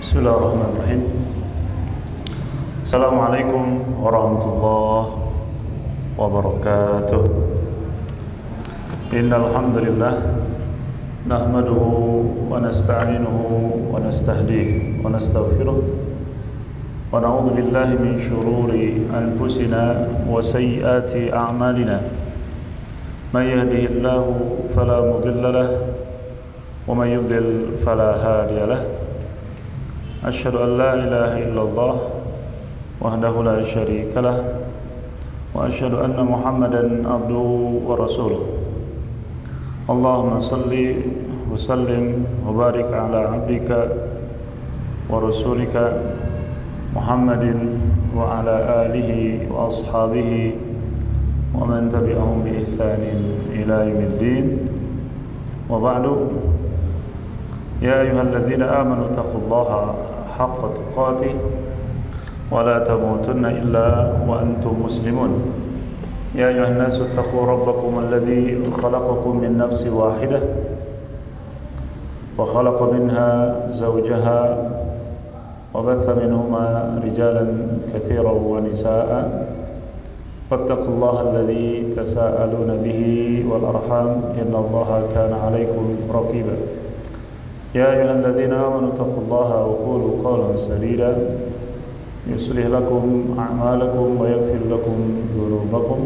Bismillahirrahmanirrahim. Assalamualaikum warahmatullahi wabarakatuh. Innal hamdalillah nahmaduhu wa nasta'inuhu wa nastahdihi wa nastaghfiruh wa na'udzu billahi min shururi anfusina wa sayyiati a'malina. Man yahdihillahu fala mudilla lahu wa man yudlil fala hadiya lahu. Asyhadu an la ilaha illallah wahdahu la syarika lah wa asyhadu anna Muhammadan abduhu wa rasuluh. Allahumma salli wa sallim wa barik ala abdika wa rasulika Muhammadin wa ala alihi wa ashabihi wa man tabi'ahum bi ihsanin ila yaumiddin. Wa ba'du. Ya ayyuhalladzina amanu taqullaha haqqa tuqatih wa la tamutunna illa wa antum muslimun. Ya ayyuhan nasu taqu rabbakum alladzi khalaqakum min nafsin wahidah wa khalaqa minha zawjaha wa batha minhuma rijalan katsiran wa nisaa'a wattaqullaha alladzi tasaaluna bihi wal arham innallaha kana 'alaykum raqiba. يا أيها الذين آمنوا اتقوا الله وقولوا قولا سديدا يصلح لكم أعمالكم ويغفر لكم ذنوبكم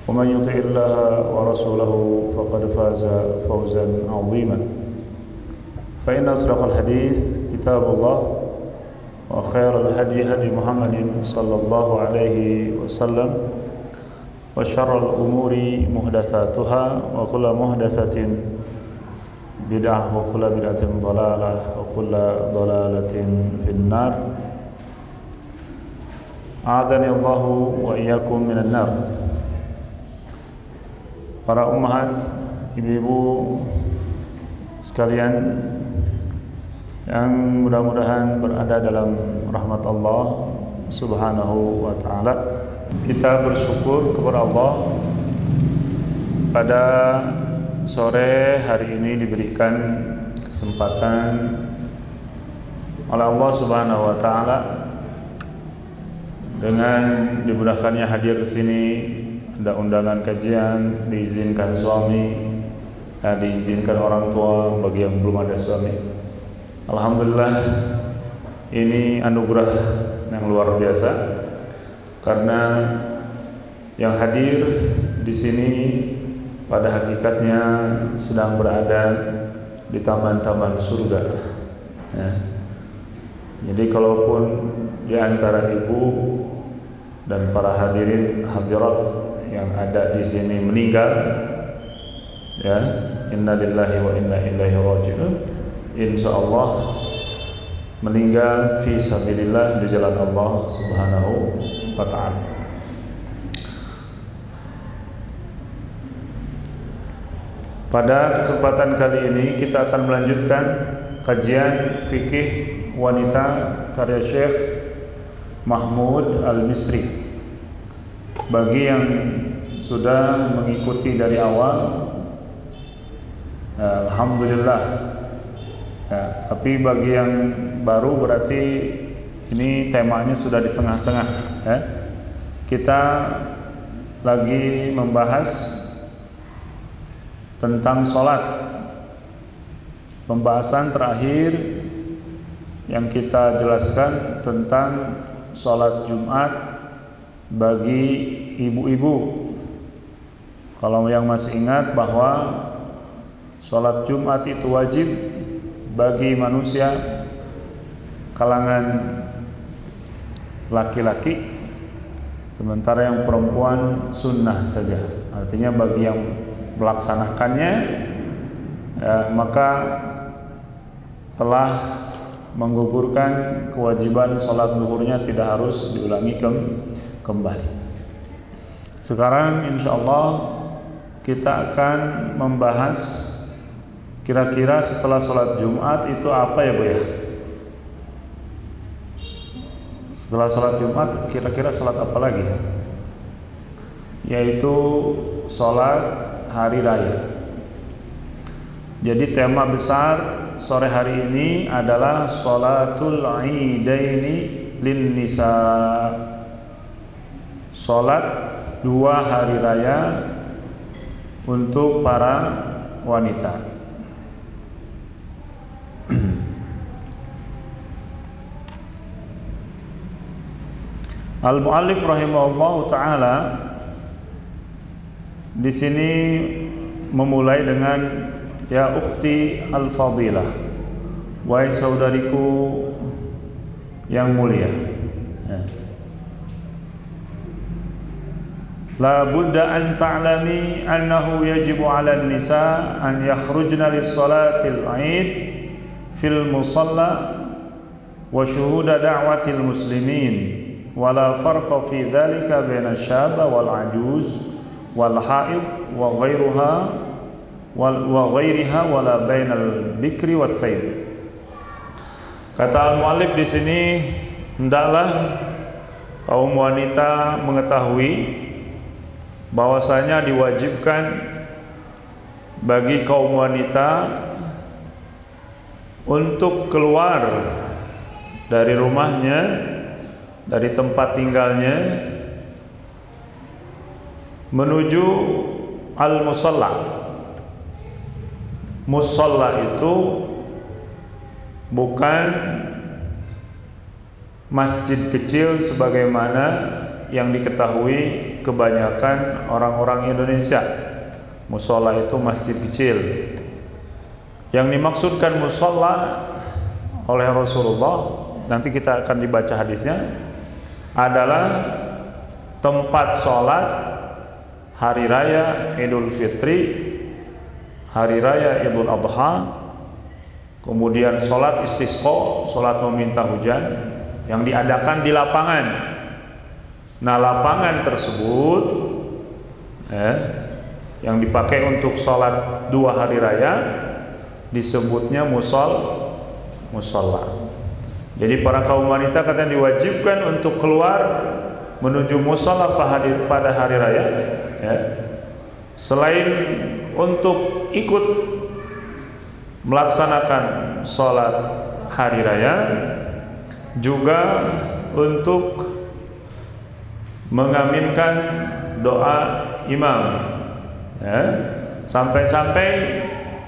ومن يطع الله ورسوله فقد فاز فوزا عظيما. فإن أصدق الحديث كتاب الله وخير الهدي هدي محمد صلى الله عليه وسلم وشر الأمور محدثاتها وكل محدثة bid'ah wa kullu bid'atin dhalalah wa kullu dhalalatin finnar. A'adhani Allahu wa iyyakum minan nar. Para ummahat, ibu-ibu sekalian yang mudah-mudahan berada dalam rahmat Allah Subhanahu wa taala, kita bersyukur kepada Allah pada sore hari ini diberikan kesempatan oleh Allah Subhanahu wa taala dengan dimudahkannya hadir ke sini. Ada undangan kajian, diizinkan suami, diizinkan orang tua bagi yang belum ada suami. Alhamdulillah, ini anugerah yang luar biasa karena yang hadir di sini pada hakikatnya sedang berada di taman-taman surga. Ya. Jadi kalaupun di antara ibu dan para hadirin hadirat yang ada di sini meninggal, ya, inna lillahi wa inna ilaihi raji'un, insyaallah meninggal fi sabilillah di jalan Allah Subhanahu wa taala. Pada kesempatan kali ini kita akan melanjutkan kajian fikih wanita karya Syekh Mahmud Al-Misri. Bagi yang sudah mengikuti dari awal, alhamdulillah. Ya, tapi bagi yang baru berarti ini temanya sudah di tengah-tengah. Ya. Kita lagi membahas tentang sholat. Pembahasan terakhir yang kita jelaskan tentang sholat Jumat bagi ibu-ibu. Kalau yang masih ingat bahwa sholat Jumat itu wajib bagi manusia kalangan laki-laki, sementara yang perempuan sunnah saja. Artinya bagi yang melaksanakannya, ya, maka telah menggugurkan kewajiban sholat zuhurnya, tidak harus diulangi kembali. Sekarang insyaallah kita akan membahas kira-kira setelah sholat Jumat itu apa ya Bu ya? Setelah sholat Jumat kira-kira sholat apa lagi? Yaitu sholat hari raya. Jadi tema besar sore hari ini adalah Sholatul Idaini lin Nisa. Sholat 2 hari raya untuk para wanita. Al-Mu'allif rahimahullahu taala di sini memulai dengan ya ukhti al-fadilah, wahai saudariku yang mulia. La budda an ta'lami annahu yajibu 'ala an-nisa an yakhrujna lis-salatil 'id fil musalla wa syuhuda da'watil muslimin wa la farqa fi dhalika baina asy-syaba wal 'ajuz wal haid wa ghairuha wa ghairiha wala bainal bikri wath thayyib. Kata al-muallif di sini, hendaklah kaum wanita mengetahui bahwasanya diwajibkan bagi kaum wanita untuk keluar dari rumahnya, dari tempat tinggalnya menuju al-musalla. Musalla itu bukan masjid kecil sebagaimana yang diketahui kebanyakan orang-orang Indonesia. Musalla itu masjid kecil. Yang dimaksudkan musalla oleh Rasulullah, nanti kita akan dibaca hadisnya, adalah tempat sholat hari raya Idul Fitri, hari raya Idul Adha, kemudian sholat istisqa, sholat meminta hujan yang diadakan di lapangan. Nah, lapangan tersebut yang dipakai untuk sholat 2 hari raya disebutnya musalla. Jadi para kaum wanita katanya diwajibkan untuk keluar menuju musalla pada hari raya, ya. Selain untuk ikut melaksanakan sholat hari raya, juga untuk mengaminkan doa imam, ya. Sampai-sampai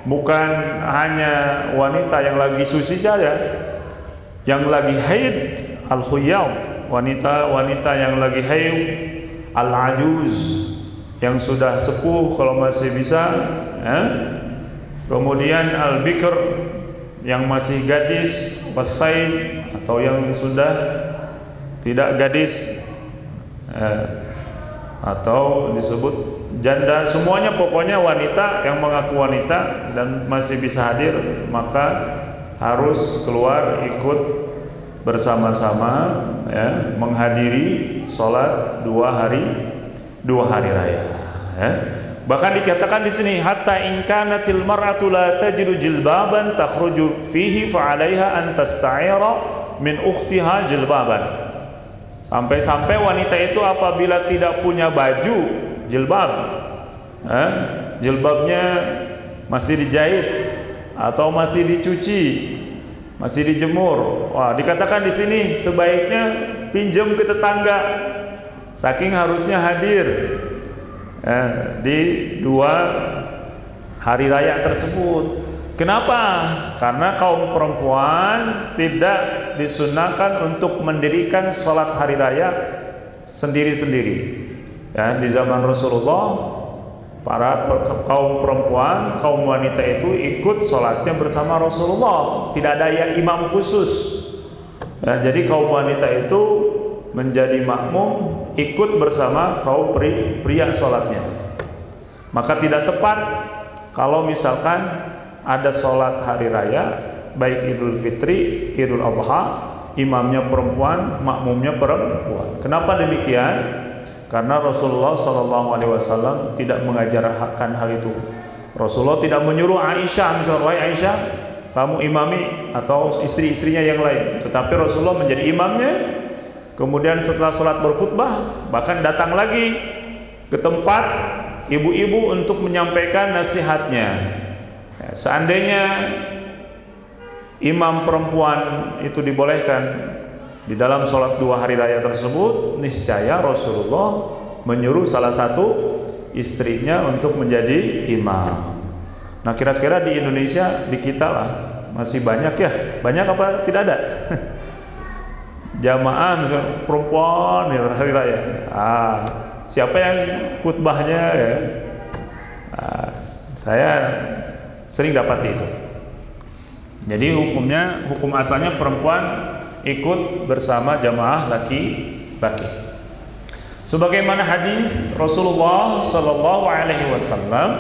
bukan hanya wanita yang lagi suci saja, yang lagi haid, al-khuyyaw, wanita-wanita yang lagi haid, al-ajuz, yang sudah sepuh kalau masih bisa, ya. Kemudian al-bikr, yang masih gadis, wasaid, atau yang sudah tidak gadis, atau disebut janda, semuanya pokoknya wanita yang mengaku wanita dan masih bisa hadir, maka harus keluar ikut bersama-sama, ya, menghadiri sholat 2 hari raya, ya. Bahkan dikatakan di sini, hatta in kanatil mar'atu la tajidu jilbaban takhruju fihi fa 'alaiha an tasta'ira min ukhtiha jilbaban. Sampai-sampai wanita itu apabila tidak punya baju jilbab, jilbabnya masih dijahit atau masih dicuci, masih dijemur, wah, dikatakan di sini sebaiknya pinjam ke tetangga, saking harusnya hadir di 2 hari raya tersebut. Kenapa? Karena kaum perempuan tidak disunahkan untuk mendirikan sholat hari raya sendiri-sendiri, ya. Di zaman Rasulullah, para kaum perempuan, kaum wanita itu ikut sholatnya bersama Rasulullah, tidak ada yang imam khusus, ya. Jadi kaum wanita itu menjadi makmum, ikut bersama kaum pria sholatnya. Maka tidak tepat kalau misalkan ada sholat hari raya, baik Idul Fitri, Idul Adha, imamnya perempuan, makmumnya perempuan. Kenapa demikian? Karena Rasulullah SAW tidak mengajarkan hal itu. Rasulullah tidak menyuruh Aisyah, misalnya, wahai Aisyah, kamu imami, atau istri-istrinya yang lain. Tetapi Rasulullah menjadi imamnya. Kemudian setelah sholat berkhutbah, bahkan datang lagi ke tempat ibu-ibu untuk menyampaikan nasihatnya. Seandainya imam perempuan itu dibolehkan di dalam sholat 2 hari raya tersebut, niscaya Rasulullah menyuruh salah satu istrinya untuk menjadi imam. Nah, kira-kira di Indonesia, di kita lah, masih banyak ya? Banyak apa tidak ada? Jamaah misalnya perempuan ya, hari raya. Siapa yang khutbahnya ya? Saya sering dapati itu. Jadi hukum asalnya perempuan ikut bersama jamaah laki-laki. Sebagaimana hadis Rasulullah Sallallahu Alaihi Wasallam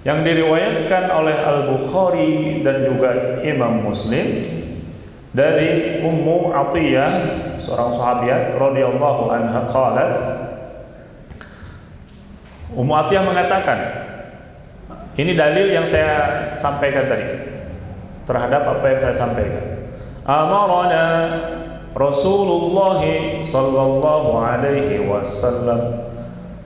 yang diriwayatkan oleh Al-Bukhari dan juga Imam Muslim dari Ummu Atiyah, seorang sahabiat radhiyallahu anha, qalat, Ummu Atiyah mengatakan, ini dalil yang saya sampaikan tadi terhadap apa yang saya sampaikan. Amarana Rasulullah sallallahu alaihi wasallam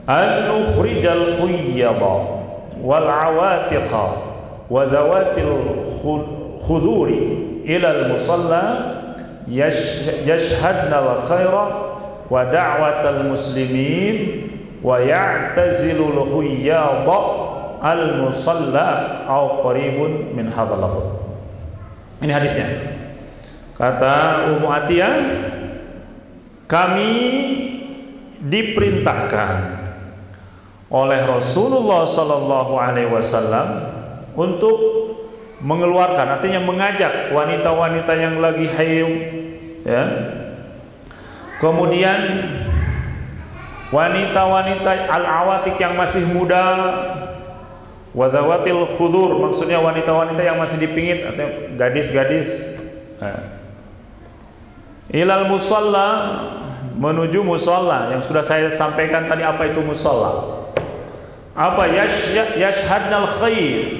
an nukhrijal khuyyada wal awatiqa wa dhawatil khuduri ila al musalla yashhadna al khaira wa da'watal muslimin wa ya'tazilu al khuyyada al musalla aw qaribun min hadzal lafz. Ini hadisnya. Kata Ummu Atiyah, kami diperintahkan oleh Rasulullah Sallallahu Alaihi Wasallam untuk mengeluarkan, artinya mengajak wanita-wanita yang lagi haid, ya. Kemudian wanita-wanita al-awatik yang masih muda, wadzawatil khudur, maksudnya wanita-wanita yang masih dipingit atau gadis-gadis. Ilal musalla, menuju musalla, yang sudah saya sampaikan tadi. Apa itu musalla? Apa? Yashhadnal khair,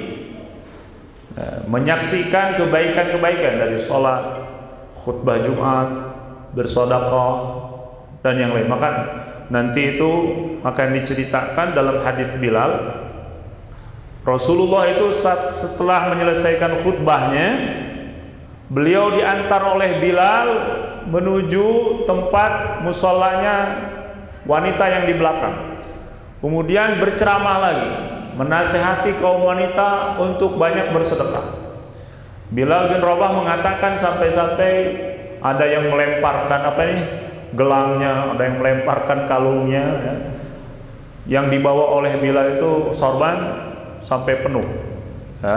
menyaksikan kebaikan-kebaikan dari sholat, khutbah Jumat, bersedekah dan yang lain. Maka nanti itu akan diceritakan dalam hadis Bilal. Rasulullah itu setelah menyelesaikan khutbahnya, beliau diantar oleh Bilal menuju tempat musallanya wanita yang di belakang. Kemudian berceramah lagi, menasihati kaum wanita untuk banyak bersedekah. Bilal bin Rabah mengatakan sampai-sampai ada yang melemparkan gelangnya, ada yang melemparkan kalungnya, ya. Yang dibawa oleh Bilal itu sorban sampai penuh, ya.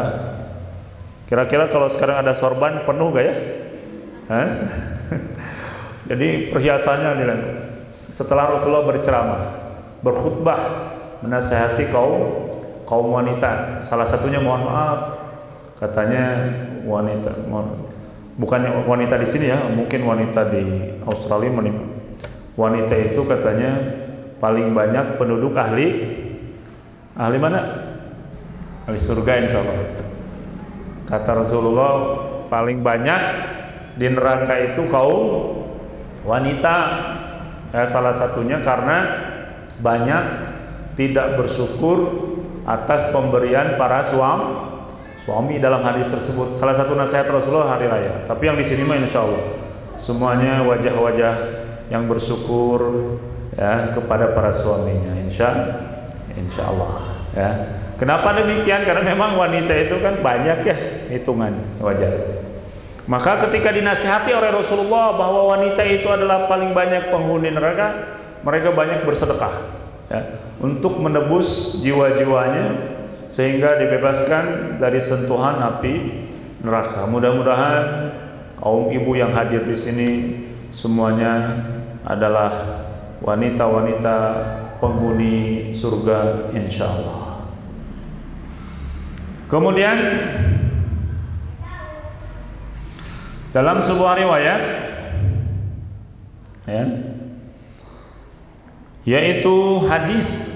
Kira-kira kalau sekarang ada sorban penuh gak ya? Jadi perhiasannya nih, setelah Rasulullah berceramah, berkhutbah, menasihati kaum wanita. Salah satunya, mohon maaf, katanya wanita, bukannya wanita di sini ya, mungkin wanita di Australia. Wanita itu katanya paling banyak penduduk ahli mana? Ahli surga insyaallah. Kata Rasulullah, paling banyak di neraka itu kaum wanita, ya, salah satunya karena banyak tidak bersyukur atas pemberian para suami dalam hadis tersebut. Salah satu nasihat Rasulullah hari raya. Tapi yang di sini mah insya Allah semuanya wajah-wajah yang bersyukur, ya, kepada para suaminya, insya Allah, ya. Kenapa demikian? Karena memang wanita itu kan banyak ya hitungannya, wajar. Maka ketika dinasihati oleh Rasulullah bahwa wanita itu adalah paling banyak penghuni neraka, mereka banyak bersedekah, ya, untuk menebus jiwa-jiwanya sehingga dibebaskan dari sentuhan api neraka. Mudah-mudahan kaum ibu yang hadir di sini semuanya adalah wanita-wanita penghuni surga insyaallah. Kemudian dalam sebuah riwayat, ya, yaitu hadis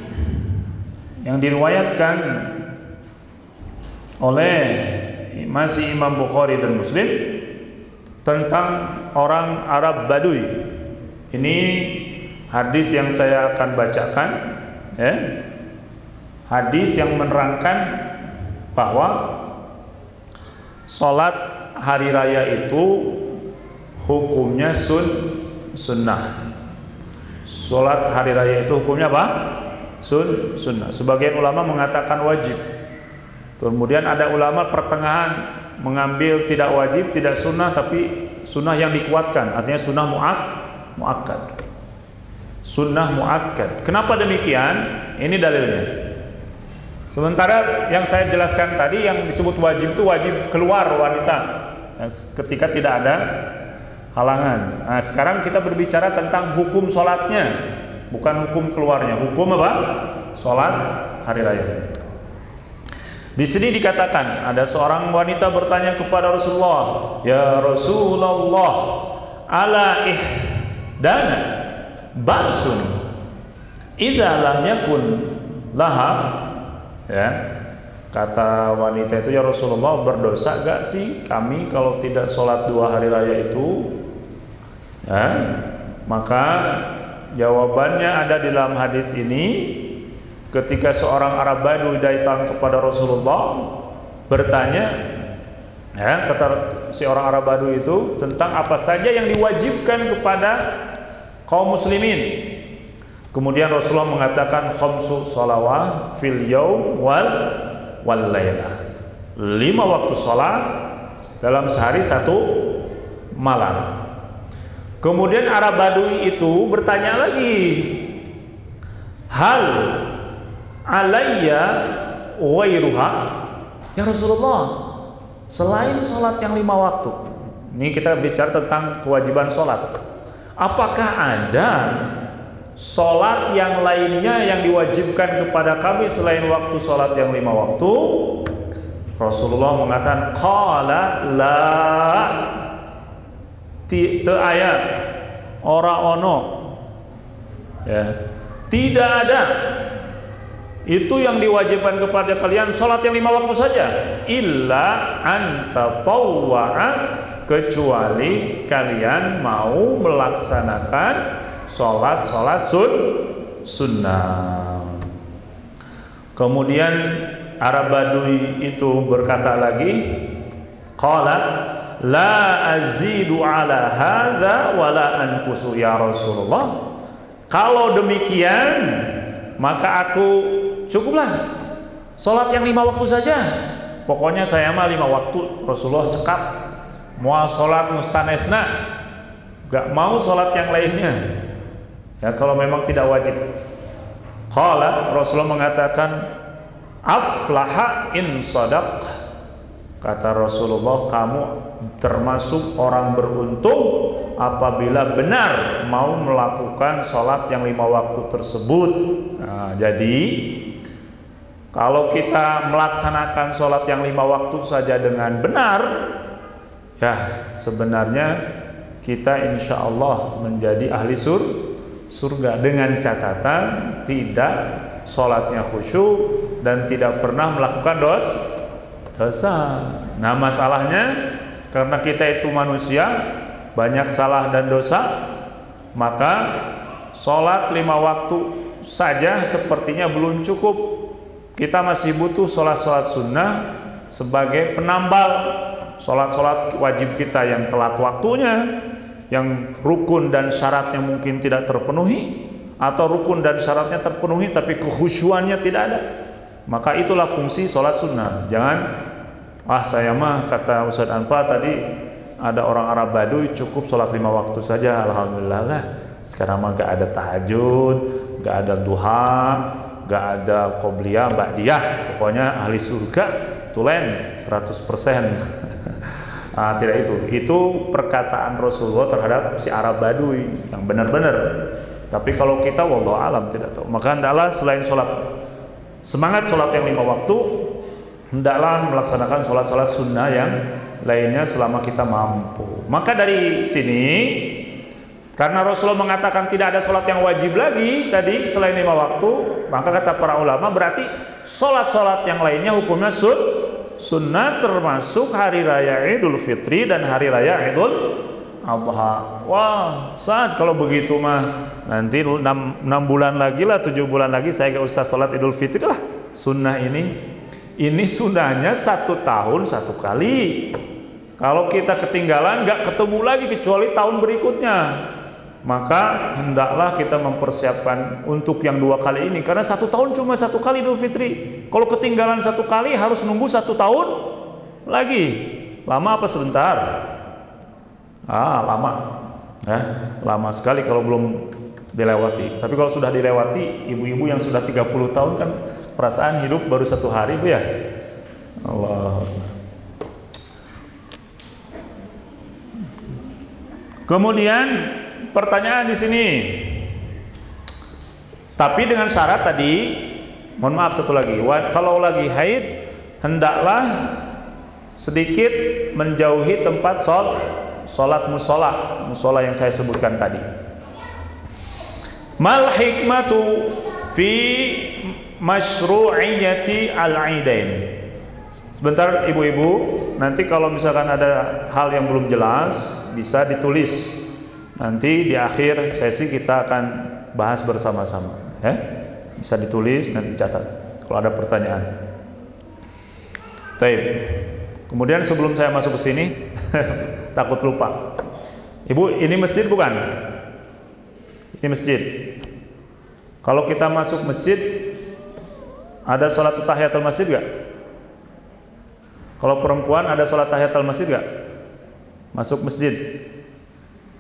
yang diriwayatkan oleh masih Imam Bukhari dan Muslim tentang orang Arab Baduy. Ini hadis yang saya akan bacakan, ya. Hadis yang menerangkan bahwa sholat hari raya itu hukumnya sunnah. Sholat hari raya itu hukumnya apa? Sunnah. Sebagian ulama mengatakan wajib. Kemudian ada ulama pertengahan mengambil tidak wajib, tidak sunnah, tapi sunnah yang dikuatkan. Artinya sunnah muakkad. Sunnah muakkad. Kenapa demikian? Ini dalilnya. Sementara yang saya jelaskan tadi yang disebut wajib itu wajib keluar wanita ketika tidak ada halangan. Nah, sekarang kita berbicara tentang hukum sholatnya, bukan hukum keluarnya. Hukum apa? Sholat hari raya. Di sini dikatakan ada seorang wanita bertanya kepada Rasulullah, "Ya Rasulullah, ala ihdana ba'sun idza lam yakun laha." Ya. Kata wanita itu, "Ya Rasulullah, berdosa gak sih kami kalau tidak sholat 2 hari raya itu?" Ya. Maka jawabannya ada di dalam hadis ini. Ketika seorang Arab Badui datang kepada Rasulullah bertanya, ya, kata si orang Arab Badui itu tentang apa saja yang diwajibkan kepada kaum muslimin. Kemudian Rasulullah mengatakan khamsu sholawat fil yaum wal lailah. 5 waktu sholat dalam sehari 1 malam. Kemudian Arab Badui itu bertanya lagi, hal alayya ghairuha? Ya Rasulullah, selain sholat yang 5 waktu, ini kita bicara tentang kewajiban sholat, apakah ada sholat yang lainnya yang diwajibkan kepada kami selain waktu sholat yang 5 waktu? Rasulullah mengatakan, qala la, teu aya, ora ono, ya, tidak ada itu yang diwajibkan kepada kalian sholat yang 5 waktu saja, illa anta tawwa'a, kecuali kalian mau melaksanakan sholat sunnah. Kemudian Arab Badui itu berkata lagi, qala la azidu ala hadza wala anqusu ya Rasulullah. Kalau demikian maka aku cukuplah sholat yang 5 waktu saja. Pokoknya saya mah 5 waktu. Rasulullah cekap, mau sholat nusanesna, gak mau sholat yang lainnya. Ya, kalau memang tidak wajib. Qala, Rasulullah mengatakan, aflaha in shadaq. Kata Rasulullah, kamu termasuk orang beruntung apabila benar mau melakukan sholat yang 5 waktu tersebut. Nah, jadi kalau kita melaksanakan sholat yang 5 waktu saja dengan benar, ya sebenarnya kita insya Allah menjadi ahli surga, dengan catatan tidak sholatnya khusyuk dan tidak pernah melakukan dosa. Nah, masalahnya karena kita itu manusia, banyak salah dan dosa, maka sholat 5 waktu saja sepertinya belum cukup. Kita masih butuh sholat-sholat sunnah sebagai penambal sholat-sholat wajib kita yang telat waktunya, yang rukun dan syaratnya mungkin tidak terpenuhi, atau rukun dan syaratnya terpenuhi tapi kekhusyuannya tidak ada. Maka itulah fungsi sholat sunnah. Jangan, saya mah kata Ustaz Anpa tadi ada orang Arab Badui cukup sholat 5 waktu saja, alhamdulillah lah. Sekarang mah gak ada tahajud, gak ada duha, gak ada qobliyah, ba'diyah, pokoknya ahli surga tulen 100%. Tidak itu perkataan Rasulullah terhadap si Arab Badui yang benar-benar. Tapi kalau kita wallahu alam tidak tahu. Maka hendaklah selain sholat, semangat sholat yang 5 waktu, hendaklah melaksanakan sholat-sholat sunnah yang lainnya selama kita mampu. Maka dari sini, karena Rasulullah mengatakan tidak ada sholat yang wajib lagi tadi selain 5 waktu, maka kata para ulama berarti sholat-sholat yang lainnya hukumnya sunnah, termasuk hari raya Idul Fitri dan hari raya Idul Adha. Wah, saat kalau begitu mah nanti 6 bulan lagi lah, 7 bulan lagi saya gak usah sholat Idul Fitri lah. Sunnah ini Ini sunahnya 1 tahun 1 kali. Kalau kita ketinggalan nggak ketemu lagi kecuali tahun berikutnya, maka hendaklah kita mempersiapkan untuk yang 2 kali ini, karena 1 tahun cuma 1 kali Idul Fitri. Kalau ketinggalan 1 kali harus nunggu 1 tahun lagi. Lama apa sebentar? Lama, lama sekali kalau belum dilewati. Tapi kalau sudah dilewati, ibu-ibu yang sudah 30 tahun kan perasaan hidup baru 1 hari, Bu ya. Allah. Kemudian pertanyaan di sini. Tapi dengan syarat tadi, mohon maaf satu lagi. Kalau lagi haid, hendaklah sedikit menjauhi tempat sholat musola yang saya sebutkan tadi. Mal hikmatu fi masyru'iyyati al-aidain. Sebentar ibu-ibu, nanti kalau misalkan ada hal yang belum jelas bisa ditulis. Nanti di akhir sesi kita akan bahas bersama-sama, ya. Bisa ditulis, nanti catat kalau ada pertanyaan. Baik. Kemudian sebelum saya masuk ke sini, takut lupa. Ibu, ini masjid bukan? Ini masjid. Kalau kita masuk masjid, ada sholat tahiyatul masjid gak? Kalau perempuan ada sholat tahiyatul masjid gak? Masuk masjid.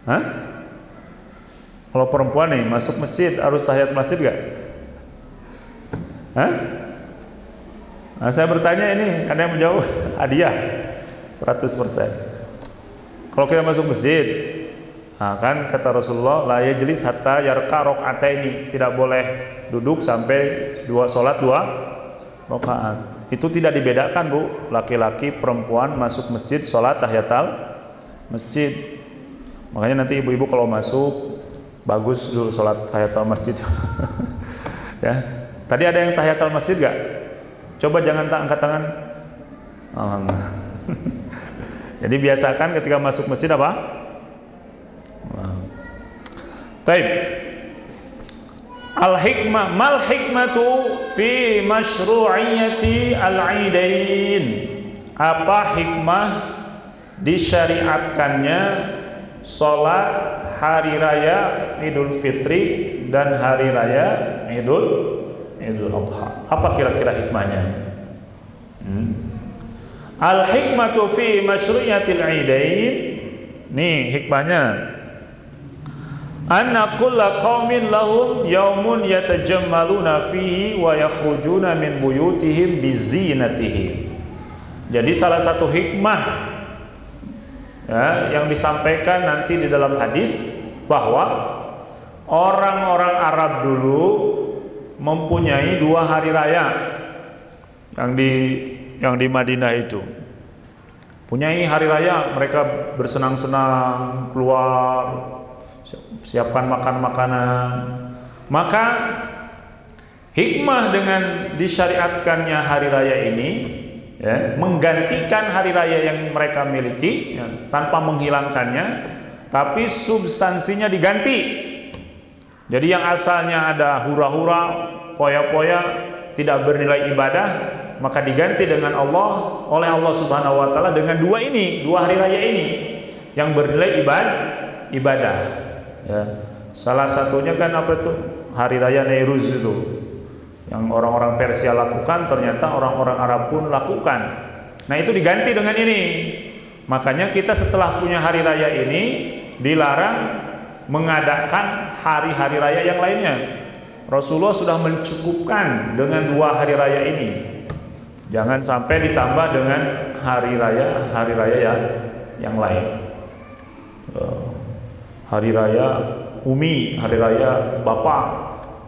Hah? Kalau perempuan nih masuk masjid harus tahiyat masjid gak? Hah? Nah, saya bertanya ini, ada yang menjawab hadiah 100%. Kalau kita masuk masjid, nah kan kata Rasulullah, la yajlis hatta yarka rakaataini, tidak boleh duduk sampai sholat 2 rakaat. Itu tidak dibedakan, Bu, laki-laki perempuan masuk masjid sholat tahiyatul masjid. Makanya nanti ibu-ibu kalau masuk bagus dulu sholat tahiyatul masjid. Ya. Tadi ada yang tahiyatul masjid gak? Coba jangan angkat tangan. Alhamdulillah. Jadi biasakan ketika masuk masjid apa? Taib. Al-hikmah, mal hikmatu fi masyru'iyyati al-aidain. Apa hikmah disyariatkannya sholat hari raya Idul Fitri dan hari raya Idul Adha? Apa kira-kira hikmahnya? Al-hikmatu fi masyru'iyyatil aidain. Nih hikmahnya. Anna kulla qaumin lahum yaumun yatajammaluna fihi wa yakhrujuna min buyutihim bizinatihim. Jadi salah satu hikmah, ya, yang disampaikan nanti di dalam hadis, bahwa orang-orang Arab dulu mempunyai 2 hari raya yang di Madinah itu. Punyai hari raya, mereka bersenang-senang, keluar, siapkan makan makanan. Maka hikmah dengan disyariatkannya hari raya ini, ya, menggantikan hari raya yang mereka miliki, ya, tanpa menghilangkannya, tapi substansinya diganti. Jadi yang asalnya ada hura-hura, poya-poya, tidak bernilai ibadah, maka diganti dengan oleh Allah Subhanahu wa taala dengan 2 hari raya ini yang bernilai ibadah. Ya. Salah satunya kan apa itu? Hari raya Nairuz itu. Yang orang-orang Persia lakukan, ternyata orang-orang Arab pun lakukan. Nah, itu diganti dengan ini. Makanya kita setelah punya hari raya ini dilarang mengadakan hari-hari raya yang lainnya. Rasulullah sudah mencukupkan dengan 2 hari raya ini. Jangan sampai ditambah dengan hari raya yang lain. Hari raya Umi, hari raya Bapak,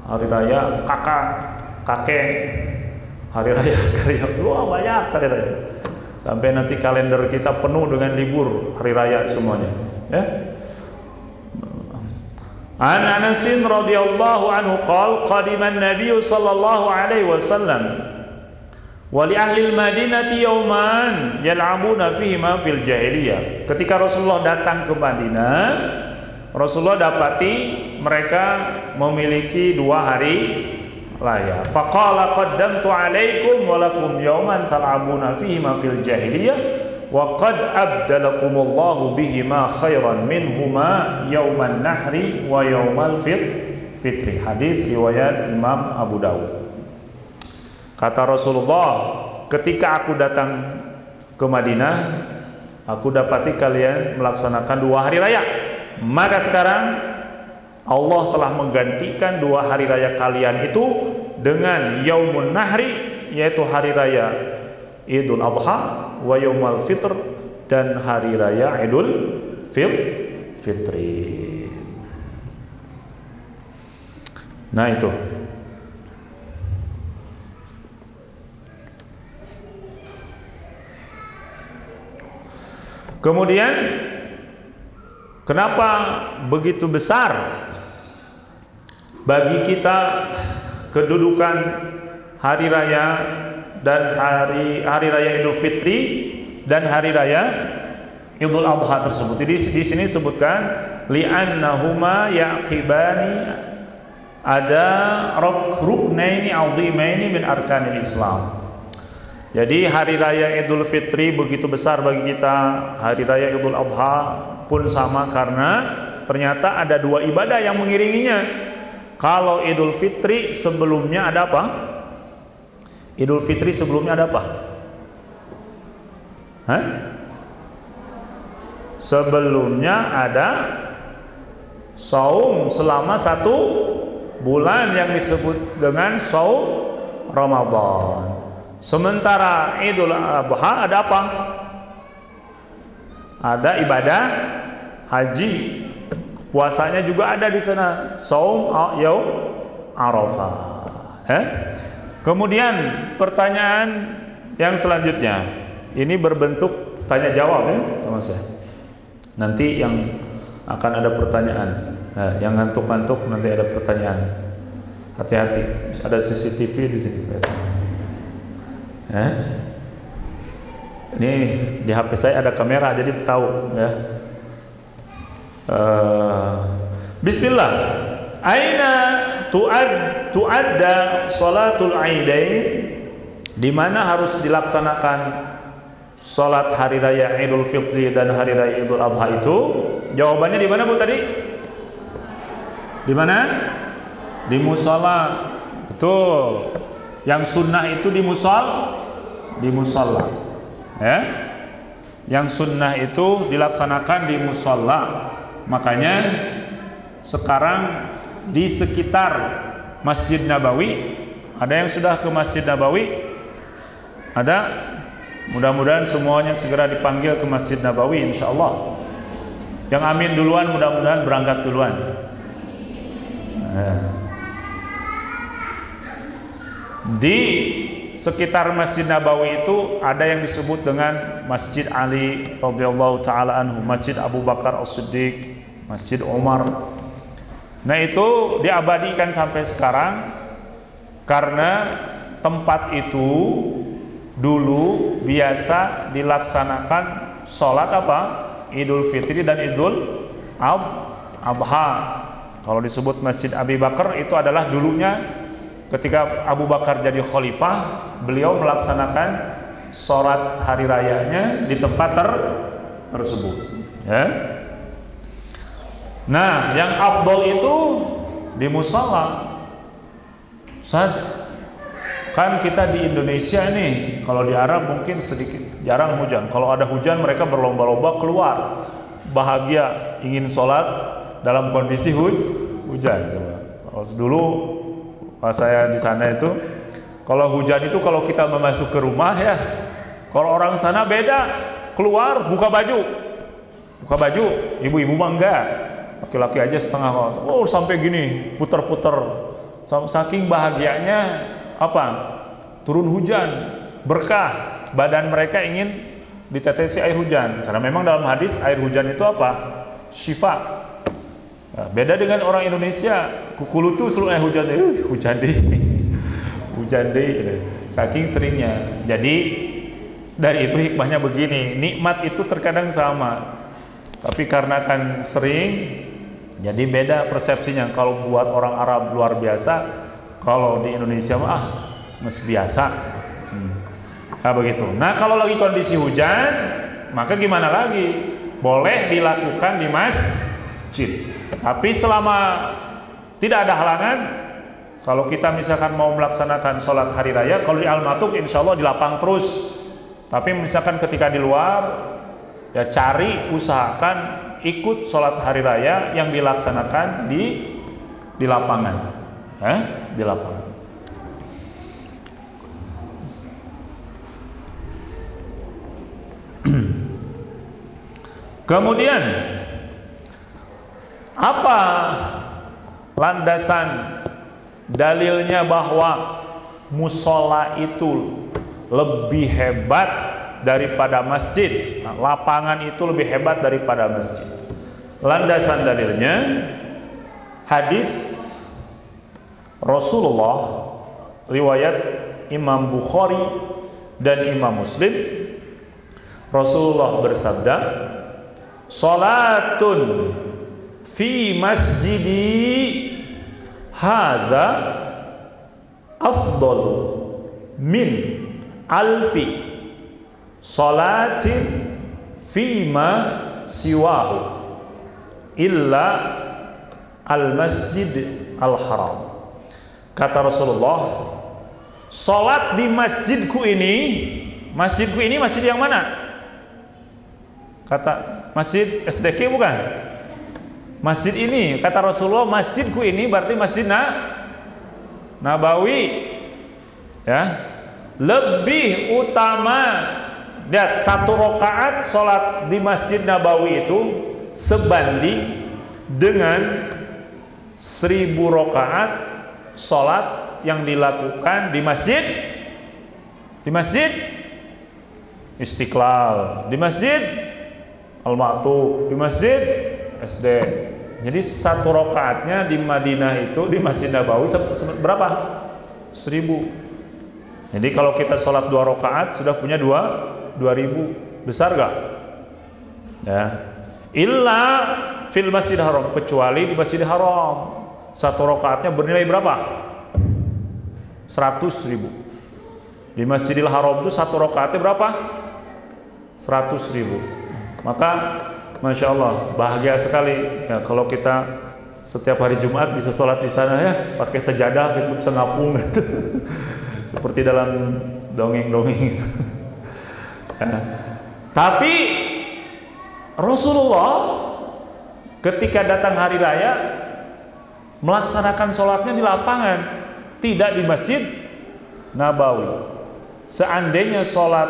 hari raya kakek, hari raya karya. Wah, banyak hari raya. Sampai nanti kalender kita penuh dengan libur hari raya semuanya. Ya. An Anas radhiyallahu anhu qala qadima an-nabiy sallallahu alaihi wasallam wa li ahli al-Madinati yawman yal'abuna fihi ma fil jahiliyah. Ketika Rasulullah datang ke Madinah, Rasulullah dapati mereka memiliki 2 hari layar. Faqala qaddamtu alaikum wa lakum yawman tal'abuna fihi ma fil jahiliyah wa qad abdalakumullahu bihima khairan minhuma yauman nahri wa yaumal fitri. Hadis riwayat Imam Abu Dawud. Kata Rasulullah, ketika aku datang ke Madinah, aku dapati kalian melaksanakan 2 hari raya. Maka sekarang Allah telah menggantikan 2 hari raya kalian itu dengan Yaumun Nahri, yaitu hari raya Idul Adha, wa Yaumal Fitr, dan hari raya Idul Fitri. Nah itu. Kemudian kenapa begitu besar bagi kita kedudukan hari raya dan hari raya Idul Fitri dan hari raya Idul Adha tersebut? Jadi di sini sebutkan li'annahuma yaqibani ada ruknaini azimaini min arkanil Islam. Jadi hari raya Idul Fitri begitu besar bagi kita, hari raya Idul Adha pun sama karena ternyata ada 2 ibadah yang mengiringinya. Kalau Idul Fitri sebelumnya ada apa? Idul Fitri sebelumnya ada apa? Hah? Sebelumnya ada saum selama 1 bulan yang disebut dengan saum Ramadan. Sementara Idul Adha ada apa? Ada ibadah haji. Puasanya juga ada di sana, saum yaum Arafah. Kemudian pertanyaan yang selanjutnya, ini berbentuk tanya jawab ya, teman saya. Nanti yang akan ada pertanyaan. Nah, yang ngantuk-ngantuk nanti ada pertanyaan. Hati-hati, ada CCTV di sini. Ini di HP saya ada kamera, jadi tahu ya. Bismillah. Aina tuadda salatul aidain? Di mana harus dilaksanakan salat hari raya Idul Fitri dan hari raya Idul Adha itu? Jawabannya di mana Bu tadi? Di mana? Di musala. Betul. Yang sunnah itu di musalla. Ya. Yang sunnah itu dilaksanakan di musalla. Makanya sekarang di sekitar Masjid Nabawi, ada yang sudah ke Masjid Nabawi? Ada? Mudah-mudahan semuanya segera dipanggil ke Masjid Nabawi insyaallah. Yang amin duluan mudah-mudahan berangkat duluan. Di sekitar Masjid Nabawi itu ada yang disebut dengan Masjid Ali radhiyallahu taala anhu, Masjid Abu Bakar As-Siddiq, Masjid Umar. Nah itu diabadikan sampai sekarang karena tempat itu dulu biasa dilaksanakan sholat apa? Idul Fitri dan Idul Adha. Kalau disebut Masjid Abi Bakar itu adalah dulunya ketika Abu Bakar jadi khalifah, beliau melaksanakan sholat hari rayanya di tempat tersebut. Ya. Nah, yang afdol itu di musala. Kan kita di Indonesia nih, kalau di Arab mungkin sedikit jarang hujan. Kalau ada hujan mereka berlomba-lomba keluar, bahagia ingin sholat dalam kondisi hujan. Kalau dulu pas saya di sana itu, kalau hujan itu kalau kita masuk ke rumah ya, kalau orang sana beda, keluar buka baju, ibu-ibu mah enggak, laki-laki aja setengah, oh sampai gini puter-puter, saking bahagianya apa? Turun hujan, berkah, badan mereka ingin ditetesi air hujan, karena memang dalam hadis air hujan itu apa? Syifa. Nah, beda dengan orang Indonesia, kukulutu seluruh air hujan, hujan deh, saking seringnya. Jadi dari itu hikmahnya begini, nikmat itu terkadang sama, tapi karena kan sering, jadi beda persepsinya. Kalau buat orang Arab luar biasa, Kalau di Indonesia mah masih biasa. Nah begitu. Nah kalau lagi kondisi hujan, maka gimana lagi? Boleh dilakukan di masjid. Tapi selama tidak ada halangan, kalau kita misalkan mau melaksanakan sholat hari raya, kalau di Al-Matuk insya Allah di lapang terus. Tapi misalkan ketika di luar, ya cari, usahakan ikut sholat hari raya yang dilaksanakan di lapangan, di lapangan. Kemudian apa landasan dalilnya bahwa musola itu lebih hebat daripada masjid? Nah, lapangan itu lebih hebat daripada masjid. Landasan dalilnya hadis Rasulullah riwayat Imam Bukhari dan Imam Muslim. Rasulullah bersabda, "Salatun fi masjidi hadza afdal min alfi salatin fima siwahu illa al-masjid al-haram." Kata Rasulullah, salat di masjidku ini masjid yang mana? Kata masjid SDK bukan? Masjid ini, kata Rasulullah, masjidku ini berarti Masjid Nabawi. Ya, lebih utama. Lihat, 1 rakaat sholat di Masjid Nabawi itu sebanding dengan 1000 rakaat sholat yang dilakukan di masjid Istiqlal, di Masjid Al-Maktub, di Masjid SD. Jadi 1 rakaatnya di Madinah itu di Masjid Nabawi berapa? 1000. Jadi kalau kita sholat 2 rakaat sudah punya 2000. Besar gak? Ya. Illa fil Masjid Haram, kecuali di Masjid Haram 1 rakaatnya bernilai berapa? 100.000. Di Masjidil Haram itu 1 rakaatnya berapa? 100.000. Maka Masya Allah bahagia sekali ya kalau kita setiap hari Jumat bisa sholat di sana ya, pakai sejadah gitu, bisa ngapung gitu. Seperti dalam dongeng-dongeng. Ya. Tapi Rasulullah ketika datang hari raya melaksanakan sholatnya di lapangan, tidak di Masjid Nabawi. Seandainya sholat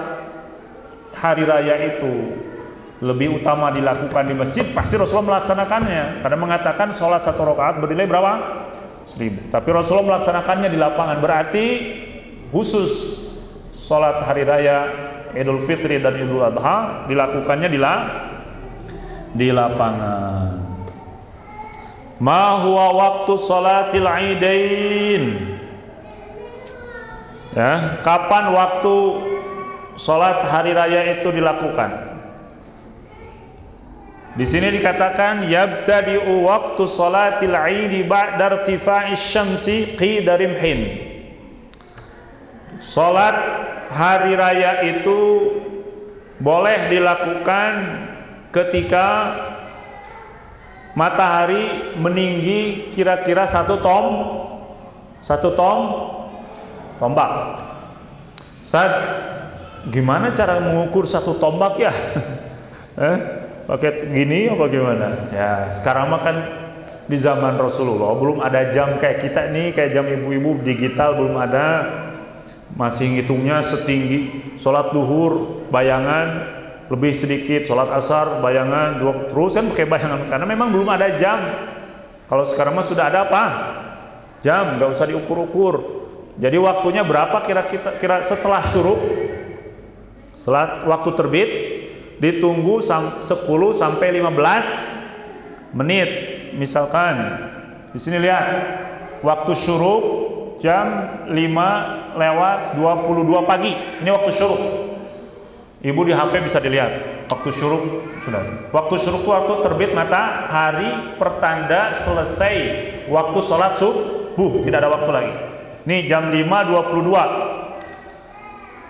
hari raya itu lebih utama dilakukan di masjid, pasti Rasulullah melaksanakannya. Karena mengatakan sholat 1 rakaat bernilai berapa? 1000. Tapi Rasulullah melaksanakannya di lapangan. Berarti khusus sholat hari raya Idul Fitri dan Idul Adha dilakukannya di lapangan. Ma huwa waktu sholatil aidain? Ya, kapan waktu sholat hari raya itu dilakukan? Di sini dikatakan yabtadi'u waqtu sholatil 'aidi ba'da irtifa'is syamsi qida rimhin. Salat hari raya itu boleh dilakukan ketika matahari meninggi kira-kira 1 tombak. Saat gimana cara mengukur 1 tombak ya? Pakai gini apa gimana? Ya sekarang mah kan di zaman Rasulullah belum ada jam kayak kita nih, kayak jam ibu-ibu digital belum ada. Masih ngitungnya setinggi sholat duhur bayangan lebih sedikit, sholat asar bayangan terus kan pakai bayangan karena memang belum ada jam. Kalau sekarang mah sudah ada apa? Jam, nggak usah diukur-ukur. Jadi waktunya berapa kira-kira setelah syuruk? Setelah waktu terbit ditunggu 10 sampai 15 menit. Misalkan di sini lihat waktu syuruk jam 5:22 pagi. Ini waktu syuruk. Ibu di HP bisa dilihat waktu syuruk sudah. Waktu syuruk itu waktu terbit matahari pertanda selesai waktu sholat subuh, tidak ada waktu lagi. Nih jam 5.22.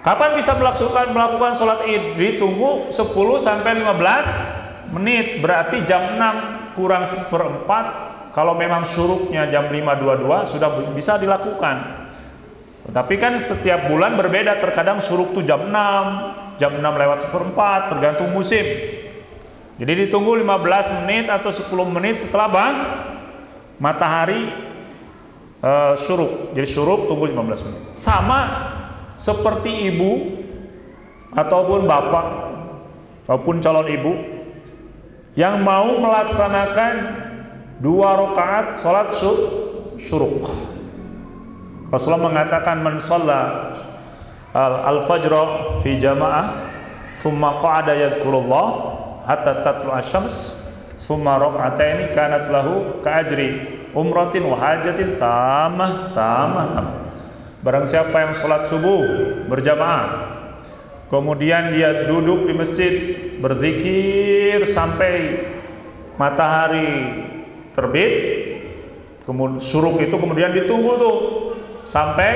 Kapan bisa melakukan sholat id? Ditunggu 10 sampai 15 menit. Berarti jam 6 kurang 1/4. Kalau memang syuruknya jam 5.22 sudah bisa dilakukan. Tapi kan setiap bulan berbeda. Terkadang syuruk tuh jam 6 lewat 1/4, tergantung musim. Jadi ditunggu 15 menit atau 10 menit setelah matahari syuruk. Jadi syuruk tunggu 15 menit. Sama seperti ibu ataupun bapak ataupun calon ibu yang mau melaksanakan 2 rakaat salat syuruk. Rasulullah mengatakan man shalla al-fajr fi jamaah thumma qa'ada yadhkurullah hatta tatlu asy-syams thumma rak'ataini kanat lahu ka'ajri umratin wa hajatin tamah. Barang siapa yang sholat subuh berjamaah, kemudian dia duduk di masjid berzikir sampai matahari terbit, kemudian syuruk itu kemudian ditunggu tuh sampai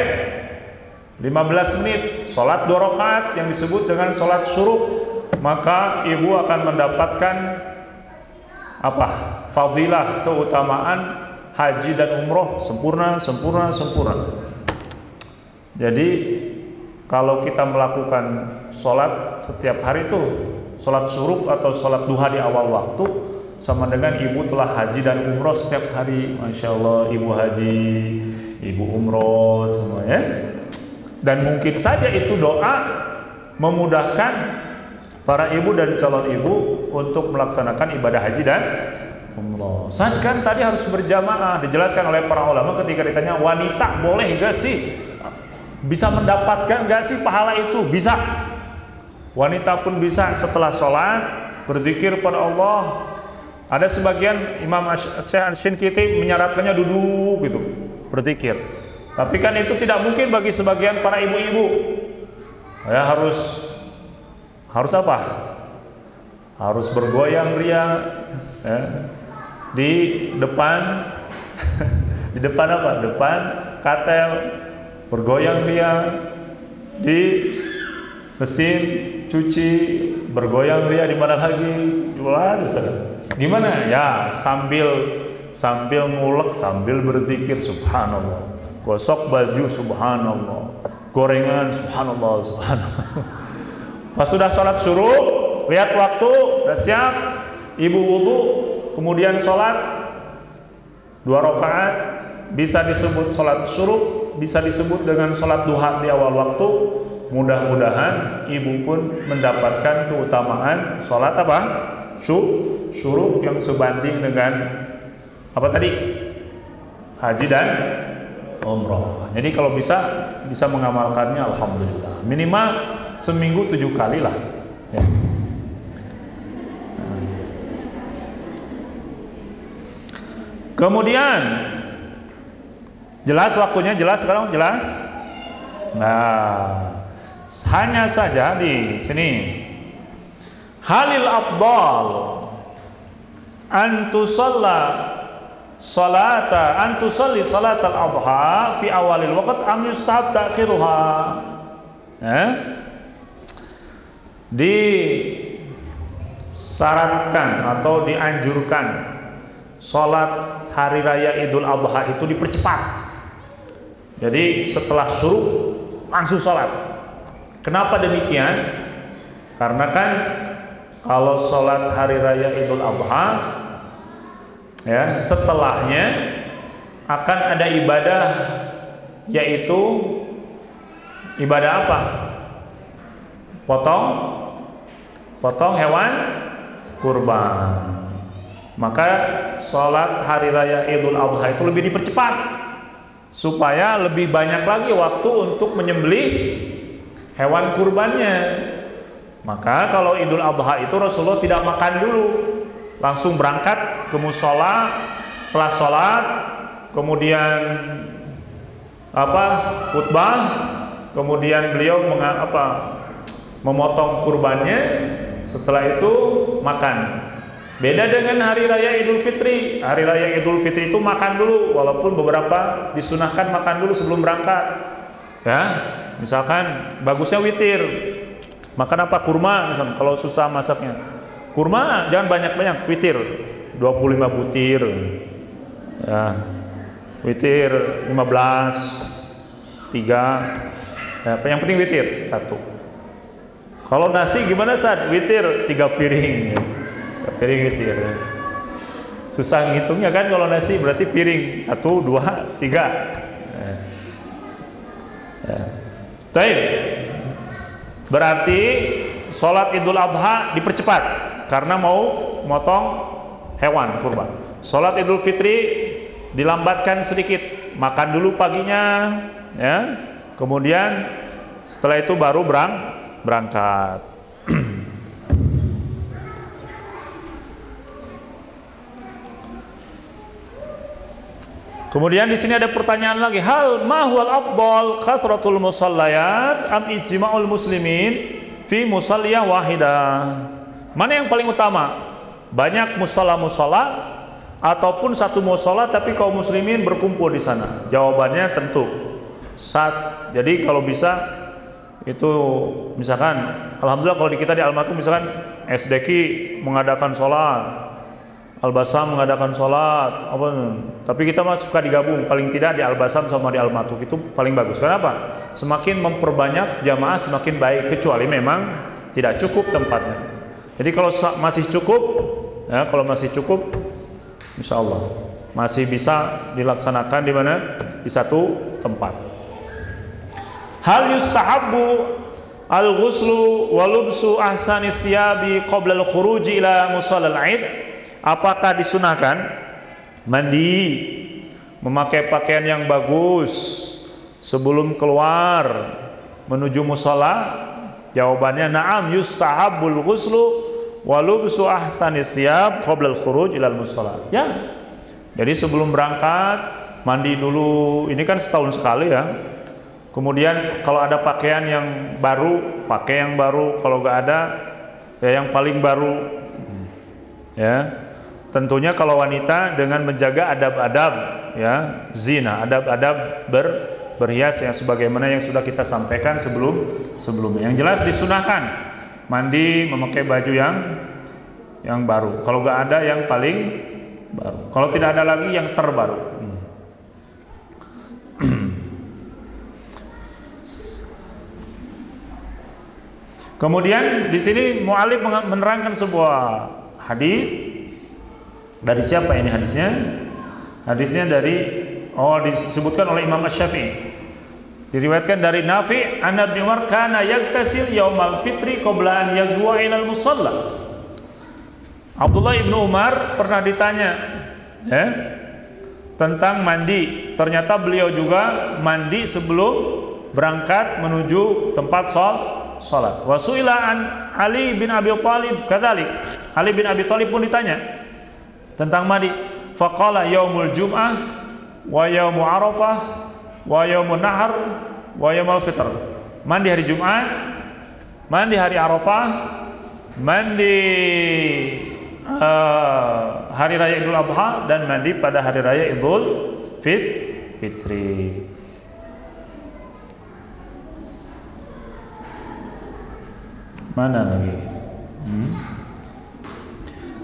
15 menit, sholat 2 rakaat yang disebut dengan sholat syuruk, maka ibu akan mendapatkan apa? Fadilah, keutamaan haji dan umroh sempurna. Jadi kalau kita melakukan sholat setiap hari itu, sholat syuruk atau sholat duha di awal waktu, sama dengan ibu telah haji dan umroh setiap hari. Masya Allah, ibu haji, ibu umroh semuanya. Dan mungkin saja itu doa memudahkan para ibu dan calon ibu untuk melaksanakan ibadah haji dan umroh. Saat kan tadi harus berjamaah, dijelaskan oleh para ulama ketika ditanya wanita boleh gak sih, bisa mendapatkan gak sih pahala itu? Bisa. Wanita pun bisa setelah sholat berzikir pada Allah. Ada sebagian Imam Syekh Asy-Syinkiti menyarankannya duduk gitu berzikir. Tapi kan itu tidak mungkin bagi sebagian para ibu-ibu. Ya harus apa? Harus bergoyang riang ya, di depan di depan apa? Depan katel, bergoyang riang di mesin cuci, bergoyang riang di mana lagi? Gimana ya? Sambil ngulek, sambil berzikir subhanallah. Gosok baju subhanallah. Gorengan subhanallah. Pas sudah sholat syuruk, lihat waktu, sudah siap, ibu wudu, kemudian sholat 2 rakaat, bisa disebut sholat syuruk, bisa disebut dengan sholat duha di awal waktu. Mudah-mudahan ibu pun mendapatkan keutamaan sholat apa? Syuruk yang sebanding dengan apa tadi? Haji dan umroh. Jadi kalau bisa mengamalkannya alhamdulillah. Minimal seminggu 7 kali lah. Ya. Kemudian jelas waktunya, jelas sekarang jelas. Nah, hanya saja di sini halil afdal an tusalli salatal adha fi awalil waqt am yustahab ta'khiruha. Disyaratkan atau dianjurkan salat hari raya Idul Adha itu dipercepat. Jadi setelah syuruk langsung salat. Kenapa demikian? Karena kan kalau salat hari raya Idul Adha ya, setelahnya akan ada ibadah, yaitu ibadah apa? Potong hewan kurban. Maka sholat hari raya Idul Adha itu lebih dipercepat supaya lebih banyak lagi waktu untuk menyembelih hewan kurbannya. Maka kalau Idul Adha itu Rasulullah tidak makan dulu, langsung berangkat ke mushola. Setelah sholat kemudian khutbah, kemudian beliau memotong kurbannya. Setelah itu makan. Beda dengan hari raya Idul Fitri. Hari raya Idul Fitri itu makan dulu, walaupun beberapa disunahkan makan dulu sebelum berangkat. Ya, misalkan bagusnya witir. Makan apa? Kurma misalkan, kalau susah masaknya. Kurma jangan banyak-banyak, witir. 25 butir. Ya. Witir 15, 3. Ya, yang penting witir 1. Kalau nasi gimana Sad? Witir 3 piring. Piring witir. Susah ngitungnya kan kalau nasi, berarti piring 1, 2, 3. Baik. Berarti sholat Idul Adha dipercepat karena mau motong hewan kurban. Sholat Idul Fitri dilambatkan sedikit, makan dulu paginya, ya. Kemudian setelah itu baru berangkat. Kemudian di sini ada pertanyaan lagi, hal ma huwal afdal kasratul musallayat am ijma'ul muslimin fi musalliyah wahidah? Mana yang paling utama? Banyak musalla-musalla ataupun satu musalla tapi kaum muslimin berkumpul di sana? Jawabannya tentu jadi kalau bisa itu misalkan alhamdulillah kalau di kita di Almaty misalkan SDQ mengadakan sholat, Al-Basam mengadakan sholat, tapi kita mah suka digabung, paling tidak di Al-Basam sama di Al-Matuk itu paling bagus. Kenapa? Semakin memperbanyak jamaah semakin baik, kecuali memang tidak cukup tempatnya. Jadi kalau masih cukup, ya kalau masih cukup, insya Allah masih bisa dilaksanakan di mana? Di satu tempat. Hal yustahabbu al-ghuslu wa lubsu ahsani thiyabi qabla al-khuruji ila musallal 'id? Apakah disunahkan mandi, memakai pakaian yang bagus sebelum keluar menuju musala? Jawabannya na'am, yustahabbul ghuslu wa lubsu ahsani thiyab qabla al-khuruj ila al-musalla. Ya. Jadi sebelum berangkat mandi dulu. Ini kan setahun sekali ya. Kemudian kalau ada pakaian yang baru, pakai yang baru. Kalau nggak ada, ya yang paling baru. Ya. Tentunya kalau wanita dengan menjaga adab-adab ya zina, adab-adab berhias yang sebagaimana yang sudah kita sampaikan sebelumnya. Yang jelas disunahkan mandi, memakai baju yang baru. Kalau nggak ada yang paling baru. Kalau tidak ada lagi yang terbaru. Kemudian di sini mu'alif menerangkan sebuah hadis. Dari siapa ini hadisnya? Hadisnya dari disebutkan oleh Imam Asy-Syafi'i. Diriwayatkan dari Nafi' an Ibnu Umar kana yagtasil yaumal fitri qabla an yagwa ila al-musalla. Abdullah Ibnu Umar pernah ditanya tentang mandi. Ternyata beliau juga mandi sebelum berangkat menuju tempat salat. Wa su'ila an Ali bin Abi Thalib kadzalik. Ali bin Abi Thalib pun ditanya tentang mandi. Faqala yaumul jum'ah wa yaumu arafah wa yaumun nahar wa yaumul fitr. Mandi hari Jumat, mandi hari Arafah, mandi hari raya Idul Adha, dan mandi pada hari raya Idul Fitri. Mana lagi?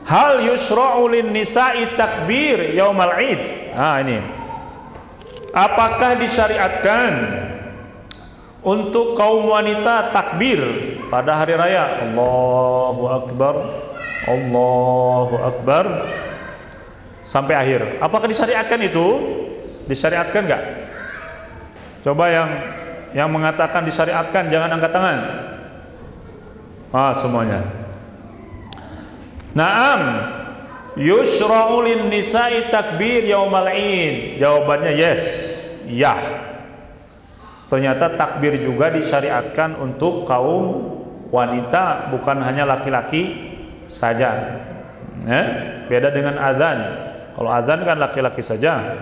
Hal yusra'u lin nisa'i takbir yaumal 'id? Ini. Apakah disyariatkan untuk kaum wanita takbir pada hari raya? Allahu Akbar, Allahu Akbar sampai akhir. Apakah disyariatkan itu? Disyariatkan enggak? Coba yang mengatakan disyariatkan jangan angkat tangan. Semuanya. Naam, yusra'u lin nisa'i takbir yaumal 'id. Jawabannya yes, ya. Ternyata takbir juga disyariatkan untuk kaum wanita, bukan hanya laki-laki saja. Beda dengan azan. Kalau azan kan laki-laki saja.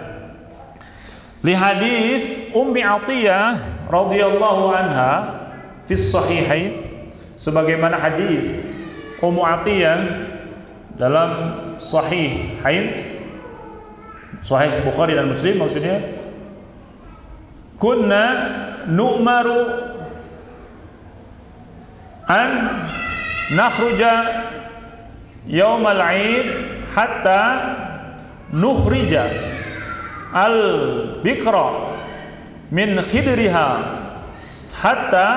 Li hadis Ummi Atiyah radhiyallahu anha fi sahihain, sebagaimana hadis Ummu Atiyah dalam Sahihain, Sahih Bukhari dan Muslim maksudnya, kunna nu'maru an nakhruja yaumal 'id hatta nukhrija al-bikra min khidriha hatta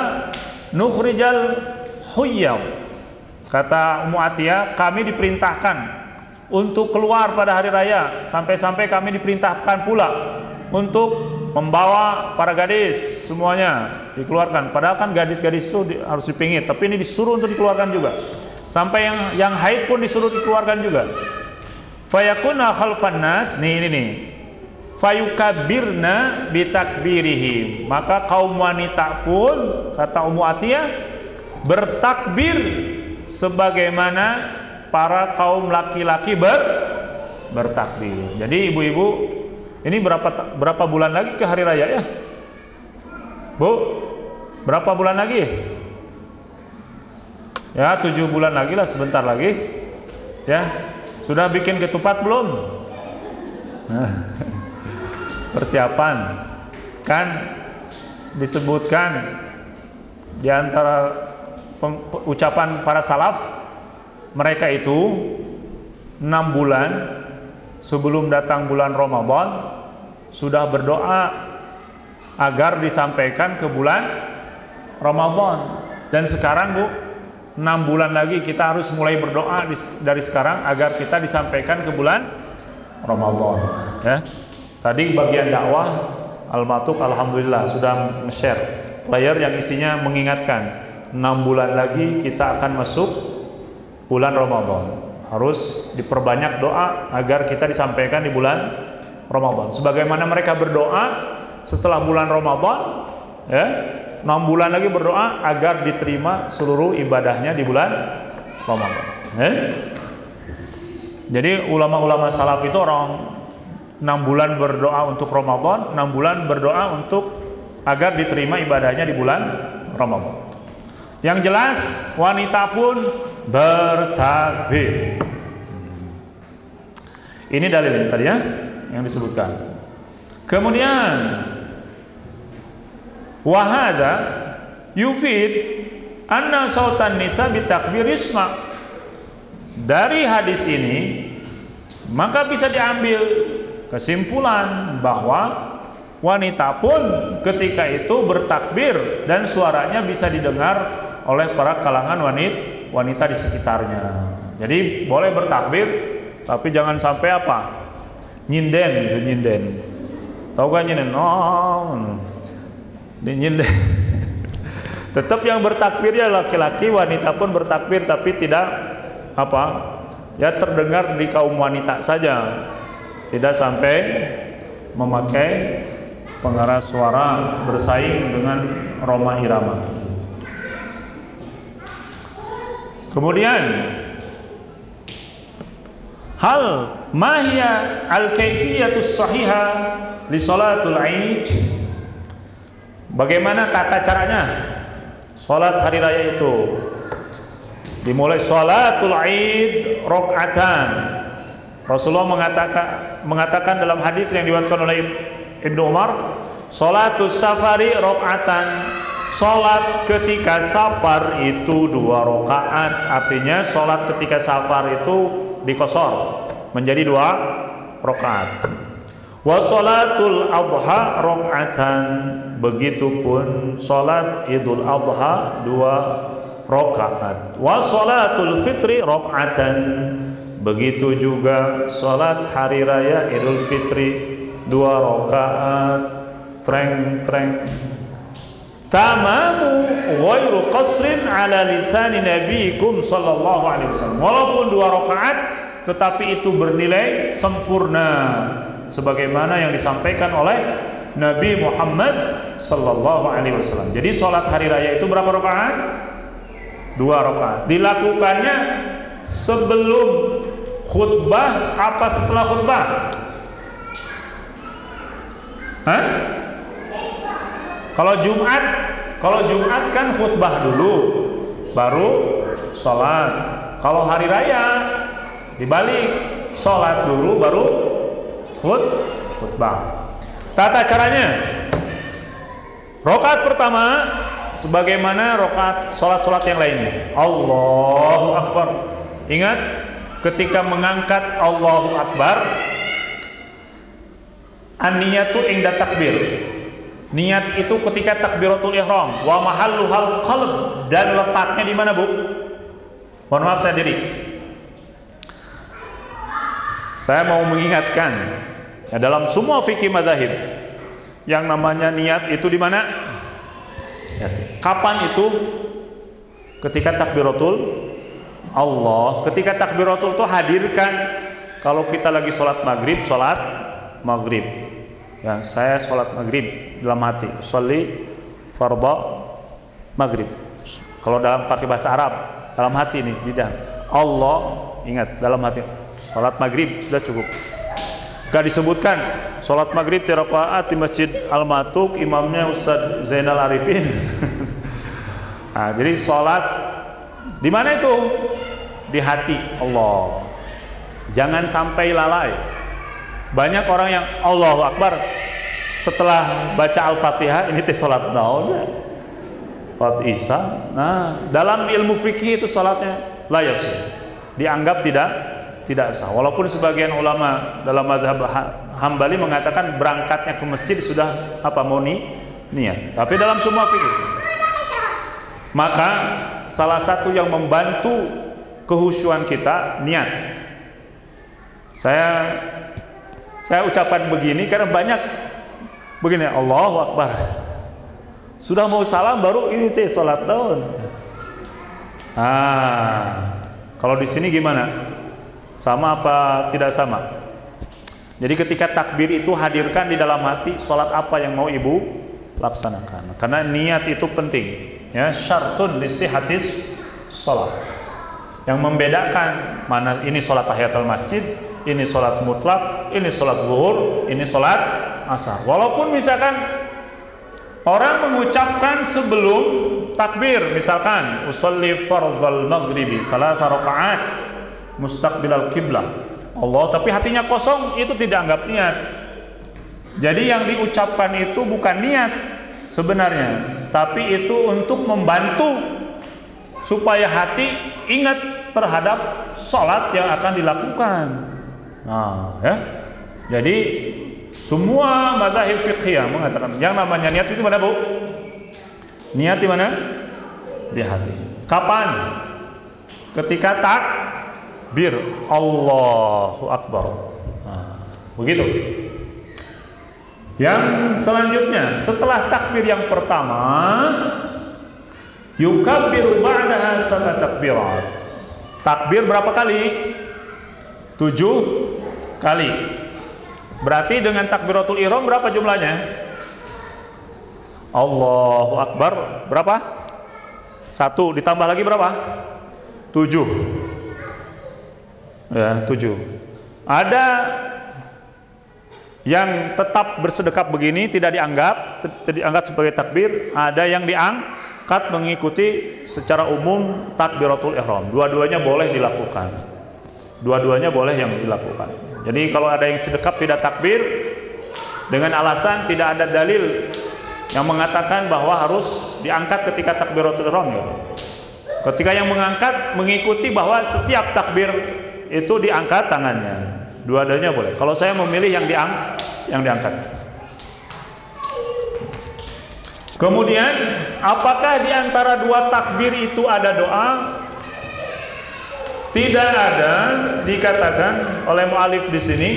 nukhrijal huyyam. Kata Ummu Atiyah, kami diperintahkan untuk keluar pada hari raya, sampai-sampai kami diperintahkan pula untuk membawa para gadis semuanya dikeluarkan. Padahal kan gadis-gadis itu harus dipingit, tapi ini disuruh untuk dikeluarkan juga. Sampai yang haid pun disuruh dikeluarkan juga. Fayakuna khalfan nas, nih. Fayukabirna bitakbirihim. Maka kaum wanita pun, kata Ummu Atiyah, bertakbir sebagaimana para kaum laki-laki bertakbir. Jadi ibu-ibu, ini berapa bulan lagi ke hari raya ya? Bu, berapa bulan lagi? Ya, 7 bulan lagi lah, sebentar lagi. Ya, sudah bikin ketupat belum? Persiapan. Kan disebutkan di antara ucapan para salaf, mereka itu 6 bulan sebelum datang bulan Ramadan sudah berdoa agar disampaikan ke bulan Ramadan. Dan sekarang Bu, 6 bulan lagi kita harus mulai berdoa dari sekarang agar kita disampaikan ke bulan Ramadan. Ya. Tadi bagian dakwah Al-Matuk alhamdulillah sudah nge-share player yang isinya mengingatkan 6 bulan lagi kita akan masuk bulan Ramadan. Harus diperbanyak doa agar kita disampaikan di bulan Ramadan. Sebagaimana mereka berdoa setelah bulan Ramadan, ya, 6 bulan lagi berdoa agar diterima seluruh ibadahnya di bulan Ramadan. Jadi ulama-ulama salaf itu orang 6 bulan berdoa untuk Ramadan, 6 bulan berdoa untuk agar diterima ibadahnya di bulan Ramadan. Yang jelas wanita pun bertakbir. Ini dalilnya tadi ya yang disebutkan. Kemudian wahada yufid anna sautan nisa bitakbir yusma. Dari hadis ini maka bisa diambil kesimpulan bahwa wanita pun ketika itu bertakbir dan suaranya bisa didengar oleh para kalangan wanita di sekitarnya. Jadi boleh bertakbir, tapi jangan sampai apa? Nyinden. Tahu gak nyinden? Oh, nyinden. Tetap yang bertakbir ya laki-laki, wanita pun bertakbir, tapi tidak apa? Ya terdengar di kaum wanita saja. Tidak sampai memakai pengeras suara bersaing dengan roma irama. Kemudian hal mahya al-kaifiyatus sahihah li salatul Id. Bagaimana tata caranya salat hari raya itu? Dimulai salatul Id rakaatan. Rasulullah mengatakan dalam hadis yang diriwayatkan oleh Ibnu Umar, salatus safari rakaatan. Salat ketika safar itu 2 rakaat, artinya salat ketika safar itu dikosor menjadi 2 rakaat. Wa salatul adha rakaatan, begitupun salat Idul Adha 2 rakaat. Wa salatul fitri rakaatan, begitu juga salat hari raya Idul Fitri 2 rakaat. Treng. Tamamu ghairu qasrin ala lisani nabiikum sallallahu alaihi wasallam. Walaupun 2 rakaat tetapi itu bernilai sempurna sebagaimana yang disampaikan oleh Nabi Muhammad sallallahu alaihi wasallam. Jadi salat hari raya itu berapa rakaat? 2 rakaat. Dilakukannya sebelum khutbah apa setelah khutbah? Kalau Jumat kan khutbah dulu baru sholat. Kalau hari raya dibalik, sholat dulu baru khutbah. Tata caranya, rakaat pertama sebagaimana rakaat sholat yang lainnya, Allahu Akbar. Ingat, ketika mengangkat Allahu Akbar, an-niyatu inda takbir. Niat itu ketika takbiratul ihram, wa mahalluhal qalb, dan letaknya di mana, Bu? Mohon maaf saya diri. Saya mau mengingatkan, ya, dalam semua fikih madzhab yang namanya niat itu di mana? Kapan itu? Ketika takbiratul Allah. Ketika takbiratul itu hadirkan. Kalau kita lagi sholat maghrib, ya, saya sholat maghrib dalam hati, sholli fardha maghrib. Kalau dalam pakai bahasa Arab, dalam hati ini, lidah. Allah, ingat, dalam hati. Sholat maghrib sudah cukup. Gak disebutkan sholat maghrib 3 rakaat di Masjid Al-Matuk, imamnya Ustaz Zainal Arifin. Nah, jadi sholat di mana itu? Di hati Allah. Jangan sampai lalai. Banyak orang yang Allahu Akbar setelah baca Al-Fatihah, ini teh sholat naon, sholat Isya. Nah, dalam ilmu fikih itu sholatnya la yasih, dianggap tidak sah. Walaupun sebagian ulama dalam mazhab Hambali mengatakan berangkatnya ke masjid sudah niat. Tapi dalam semua fikih, maka salah satu yang membantu kehusyuan kita niat. Saya ucapkan begini karena banyak begini, Allahu Akbar. Sudah mau salam baru ini salat tahun. Kalau di sini gimana? Sama apa tidak sama? Jadi ketika takbir itu hadirkan di dalam hati, salat apa yang mau Ibu laksanakan. Karena niat itu penting. Ya, syartun li sihhatis salat. Yang membedakan mana ini salat tahiyatul masjid, ini sholat mutlak, ini sholat zuhur, ini sholat asar. Walaupun misalkan orang mengucapkan sebelum takbir, misalkan usolli fardhal maghribi 3 rakaat mustaqbilal qiblah Allah, tapi hatinya kosong, itu tidak anggap niat. Jadi yang diucapkan itu bukan niat sebenarnya, tapi itu untuk membantu supaya hati ingat terhadap sholat yang akan dilakukan. Nah, ya. Jadi semua madzhab fiqhiyah mengatakan yang namanya niat itu mana, Bu? Niat di mana? Di hati. Kapan? Ketika takbir Allahu Akbar. Nah, begitu. Yang selanjutnya, setelah takbir yang pertama, yukabbiru ba'daha 7 takbirat. Takbir berapa kali? 7 kali. Berarti dengan takbiratul ihram berapa jumlahnya? Allahu Akbar berapa? 1 ditambah lagi berapa? 7. Ya, 7. Ada yang tetap bersedekap begini tidak dianggap sebagai takbir, ada yang diangkat mengikuti secara umum takbiratul ihram. Dua-duanya boleh dilakukan. Dua-duanya boleh yang dilakukan. Jadi kalau ada yang sedekap tidak takbir dengan alasan tidak ada dalil yang mengatakan bahwa harus diangkat ketika takbiratul ihram, ya. Ketika yang mengangkat mengikuti bahwa setiap takbir itu diangkat tangannya. Dua-duanya boleh. Kalau saya memilih yang diangkat. Kemudian, apakah di antara 2 takbir itu ada doa? Tidak ada, dikatakan oleh mu'alif di sini,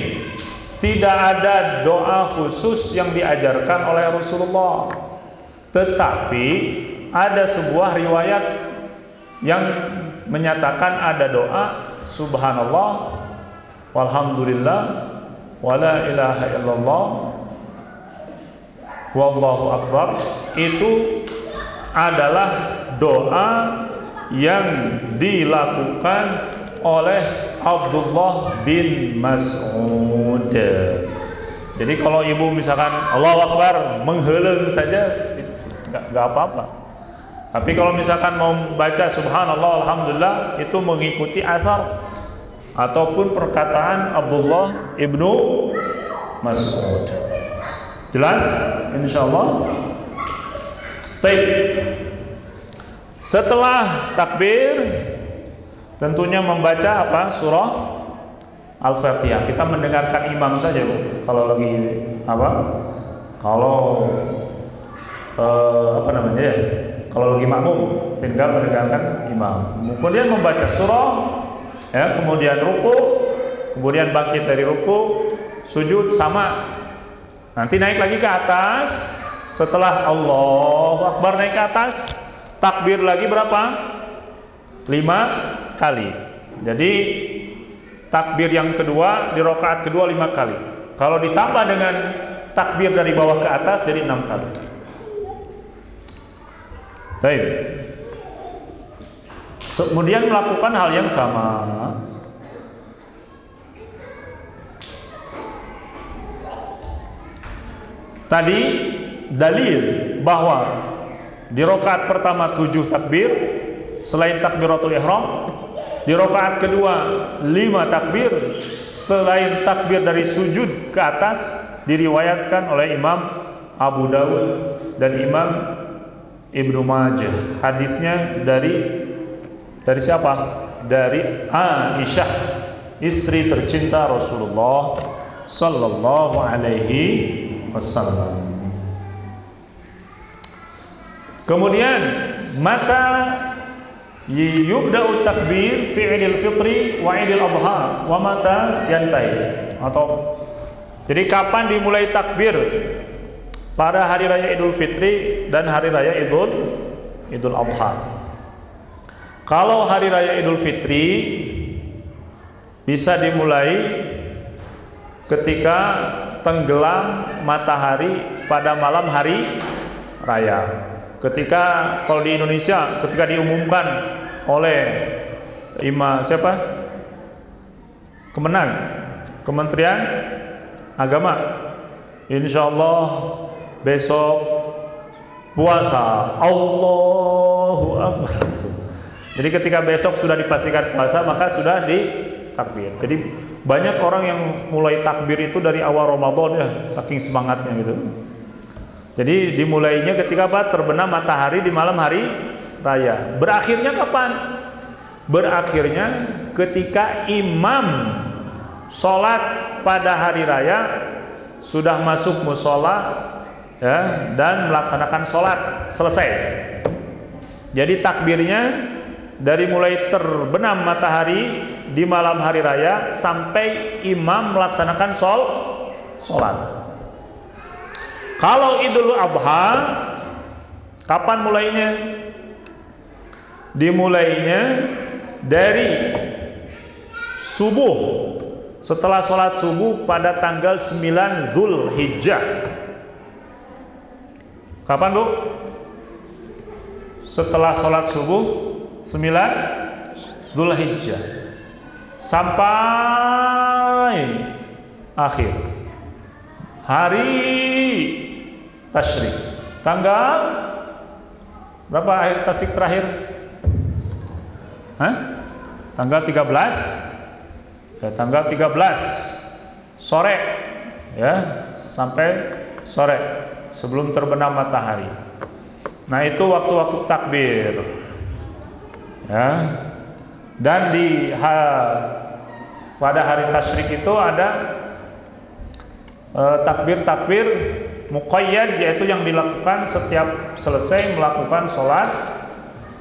tidak ada doa khusus yang diajarkan oleh Rasulullah. Tetapi ada sebuah riwayat yang menyatakan ada doa subhanallah walhamdulillah wala ilaha illallah wallahu akbar. Itu adalah doa yang dilakukan oleh Abdullah bin Mas'ud. Jadi kalau ibu misalkan Allahu Akbar mengheleng saja nggak apa-apa. Tapi kalau misalkan mau baca subhanallah alhamdulillah itu mengikuti asar ataupun perkataan Abdullah ibnu Mas'ud. Jelas? Insyaallah. Baik. Setelah takbir tentunya membaca apa? Surah Al-Fatihah. Kita mendengarkan imam saja, Bu. Kalau lagi apa? Kalau apa namanya ya? Kalau lagi makmum tinggal mendengarkan imam. Kemudian membaca surah, ya, kemudian ruku, kemudian bangkit dari ruku, sujud sama. Nanti naik lagi ke atas. Setelah Allahu Akbar naik ke atas, takbir lagi berapa? 5 kali. Jadi takbir yang kedua di rakaat kedua 5 kali. Kalau ditambah dengan takbir dari bawah ke atas jadi 6 kali. Baik. Kemudian melakukan hal yang sama. Tadi dalil bahwa di rakaat pertama 7 takbir selain takbiratul ihram, di rakaat kedua 5 takbir selain takbir dari sujud ke atas, diriwayatkan oleh Imam Abu Dawud dan Imam Ibnu Majah. Hadisnya dari siapa? Dari Aisyah, istri tercinta Rasulullah sallallahu alaihi wasallam. Kemudian mata yubda'u takbir fi Idul Fitri wa Idul Adha wa mata yantahi. Atau jadi kapan dimulai takbir pada hari raya Idul Fitri dan hari raya Idul Adha. Kalau hari raya Idul Fitri bisa dimulai ketika tenggelam matahari pada malam hari raya. Ketika kalau di Indonesia ketika diumumkan oleh Kementerian Agama, insyaallah besok puasa, Allahu Akbar. Jadi ketika besok sudah dipastikan puasa, maka sudah ditakbir. Jadi banyak orang yang mulai takbir itu dari awal Ramadan ya, saking semangatnya gitu. Jadi dimulainya ketika terbenam matahari di malam hari raya. Berakhirnya kapan? Berakhirnya ketika imam sholat pada hari raya sudah masuk musola, ya, dan melaksanakan sholat selesai. Jadi takbirnya dari mulai terbenam matahari di malam hari raya sampai imam melaksanakan sholat. Kalau Idul Adha kapan mulainya? Dimulainya dari subuh, setelah sholat subuh pada tanggal 9 Dzulhijjah. Kapan, Bu? Setelah sholat subuh 9 Dzulhijjah sampai akhir hari tasyrik. Tanggal berapa akhir tasyrik terakhir? Tanggal 13. Ya, tanggal 13 sore, ya, sampai sore sebelum terbenam matahari. Nah, itu waktu-waktu takbir. Ya. Dan pada hari tasyrik itu ada takbir-takbir muqayyad, yaitu yang dilakukan setiap selesai melakukan sholat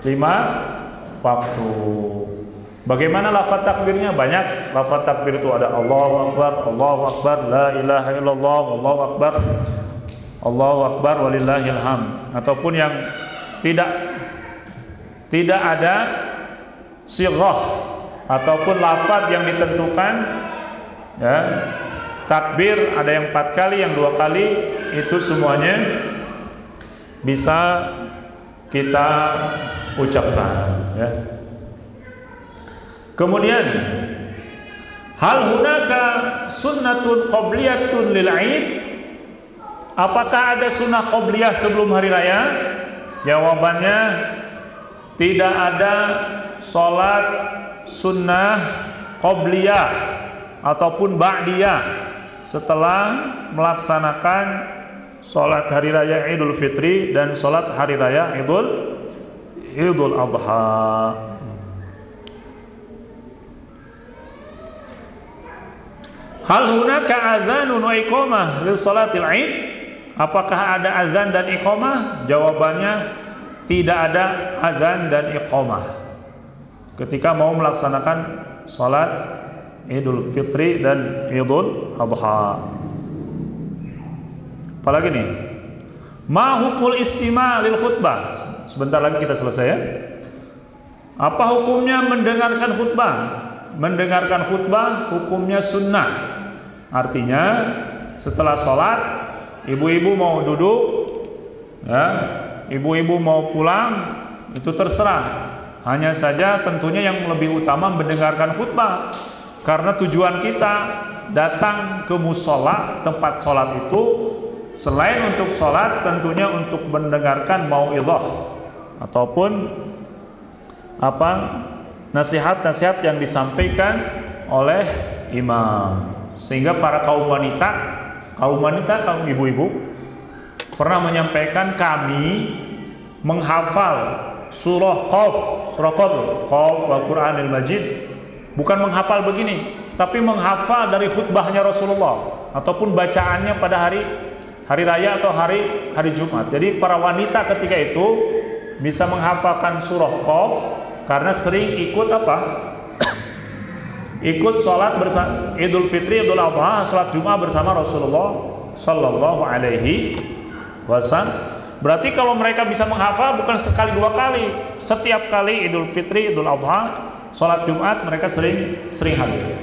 5 waktu. Bagaimana lafaz takbirnya? Banyak. Lafaz takbir itu ada Allahu Akbar, la ilaha illallah, Allahu Akbar walillahil hamd. Ataupun yang tidak ada sirah ataupun lafaz yang ditentukan, ya. Takbir ada yang 4 kali, yang 2 kali, itu semuanya bisa kita ucapkan, ya. Kemudian hal hunaka sunnatun qabliyatun lil Aid? Apakah ada sunnah qabliyah sebelum hari raya? Jawabannya tidak ada sholat sunnah qobliyah ataupun ba'diyah setelah melaksanakan sholat hari raya Idul Fitri dan sholat hari raya Idul Adha. Hal hunaka adzanun wa iqamah li sholatil Id? Apakah ada azan dan iqamah? Jawabannya tidak ada azan dan iqamah ketika mau melaksanakan sholat Idul Fitri dan Idul Adha. Apalagi nih? Ma hukmul istima' lil khutbah? Sebentar lagi kita selesai ya. Apa hukumnya mendengarkan khutbah? Mendengarkan khutbah hukumnya sunnah. Artinya setelah sholat, ibu-ibu mau duduk, ya, ibu-ibu mau pulang, itu terserah. Hanya saja tentunya yang lebih utama mendengarkan khutbah, karena tujuan kita datang ke musola tempat sholat itu selain untuk sholat, tentunya untuk mendengarkan mau'idhah ataupun apa nasihat-nasihat yang disampaikan oleh imam. Sehingga para kaum wanita, kaum ibu-ibu pernah menyampaikan, kami menghafal surah Qaf wal Qur'anil Majid, bukan menghafal begini, tapi menghafal dari khutbahnya Rasulullah ataupun bacaannya pada hari raya atau hari Jumat. Jadi para wanita ketika itu bisa menghafalkan surah Qaf karena sering ikut apa? Ikut sholat bersama Idul Fitri, Idul Adha, sholat Jumat bersama Rasulullah Sallallahu Alaihi Wasallam. Berarti kalau mereka bisa menghafal bukan sekali dua kali, setiap kali Idul Fitri, Idul Adha, sholat Jumat mereka sering hadir.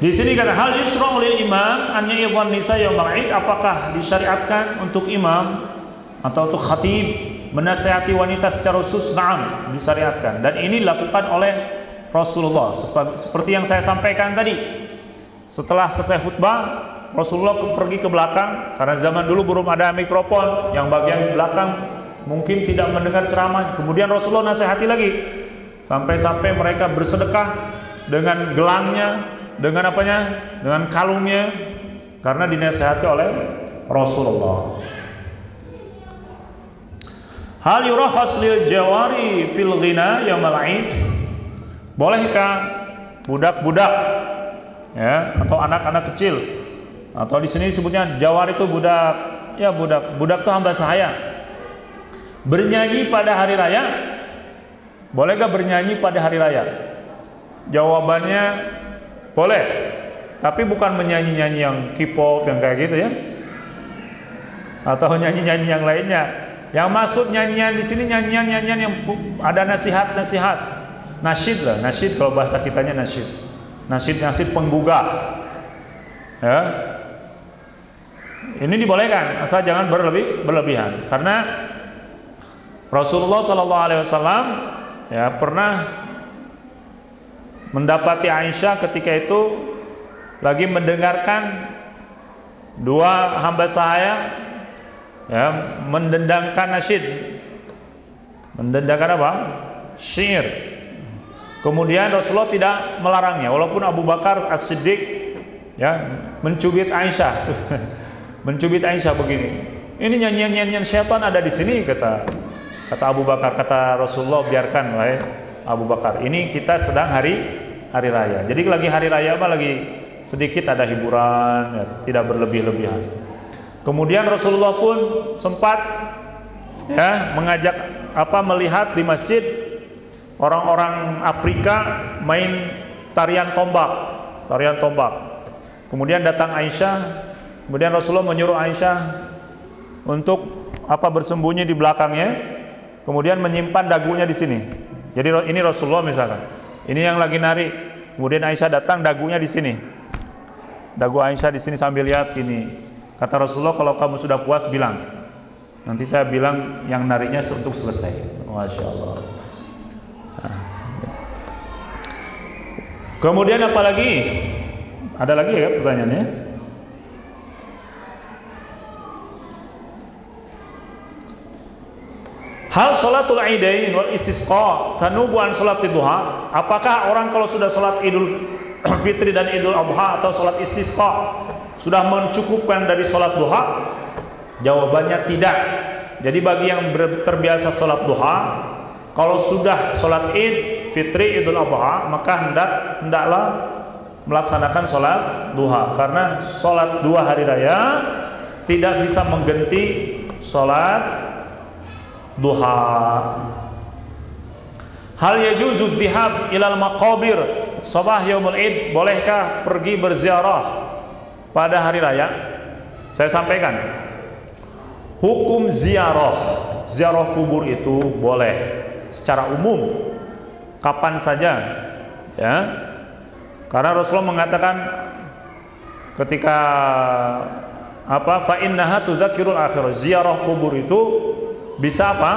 Di sini kata hal yusra'u lil imam an ya'idhan nisa yaumul Id, apakah disyariatkan untuk imam atau untuk khatib menasihati wanita secara khusus? Na'am, disyariatkan, dan ini dilakukan oleh Rasulullah seperti yang saya sampaikan tadi. Setelah selesai khutbah, Rasulullah pergi ke belakang, karena zaman dulu belum ada mikrofon, yang bagian belakang mungkin tidak mendengar ceramah. Kemudian Rasulullah nasihati lagi, sampai-sampai mereka bersedekah dengan gelangnya, dengan apanya, dengan kalungnya, karena dinasihati oleh Rasulullah. Hal yurakhas lil jawari fil ghina yaumil Id? Bolehkah budak-budak, ya, atau anak-anak kecil, atau di sini disebutnya jawar itu budak, ya, budak itu hamba sahaya, bernyanyi pada hari raya? Bolehkah bernyanyi pada hari raya? Jawabannya boleh, tapi bukan menyanyi-nyanyi yang K-pop yang kayak gitu ya, atau nyanyi-nyanyi yang lainnya. Yang maksud nyanyian di sini nyanyian yang ada nasihat, nasyid lah, nasyid kalau bahasa kitanya nasyid penggugah, ya. Ini dibolehkan asal jangan berlebihan, karena Rasulullah SAW ya pernah mendapati Aisyah ketika itu lagi mendengarkan dua hamba sahaya, ya, mendendangkan nasyid, mendendangkan apa? Syair. Kemudian Rasulullah tidak melarangnya, walaupun Abu Bakar As-Siddiq ya mencubit Aisyah, mencubit Aisyah begini. Ini nyanyian syaitan ada di sini, kata Abu Bakar, kata Rasulullah, biarkan wahai Abu Bakar. Ini kita sedang hari raya. Jadi lagi hari raya apa lagi sedikit ada hiburan, ya, tidak berlebih-lebihan. Kemudian Rasulullah pun sempat ya mengajak melihat di masjid orang-orang Afrika main tarian tombak. Kemudian datang Aisyah, kemudian Rasulullah menyuruh Aisyah untuk bersembunyi di belakangnya, kemudian menyimpan dagunya di sini. Jadi ini Rasulullah misalkan, ini yang lagi nari, kemudian Aisyah datang, dagunya di sini. Dagu Aisyah di sini sambil lihat gini. Kata Rasulullah, kalau kamu sudah puas bilang, nanti saya bilang yang nariknya untuk selesai. Masya Allah. Kemudian apa lagi? Ada lagi ya pertanyaannya? Hal sholatul idain wal istisqa tanubu an sholat duha. Apakah orang kalau sudah sholat Idul Fitri dan Idul Adha atau sholat istisqa sudah mencukupkan dari sholat duha? Jawabannya tidak. Jadi bagi yang terbiasa sholat duha, kalau sudah sholat Id, Fitri, Idul Adha, maka hendaklah melaksanakan sholat duha, karena sholat 2 hari raya tidak bisa mengganti sholat duha. Hal yajuzu dhihab ilal maqabir sabah yaumul id, bolehkah pergi berziarah pada hari raya? Saya sampaikan hukum ziarah kubur itu boleh secara umum kapan saja, ya, karena Rasulullah mengatakan ketika fa innaha tudzakirul akhirah, ziarah kubur itu bisa apa?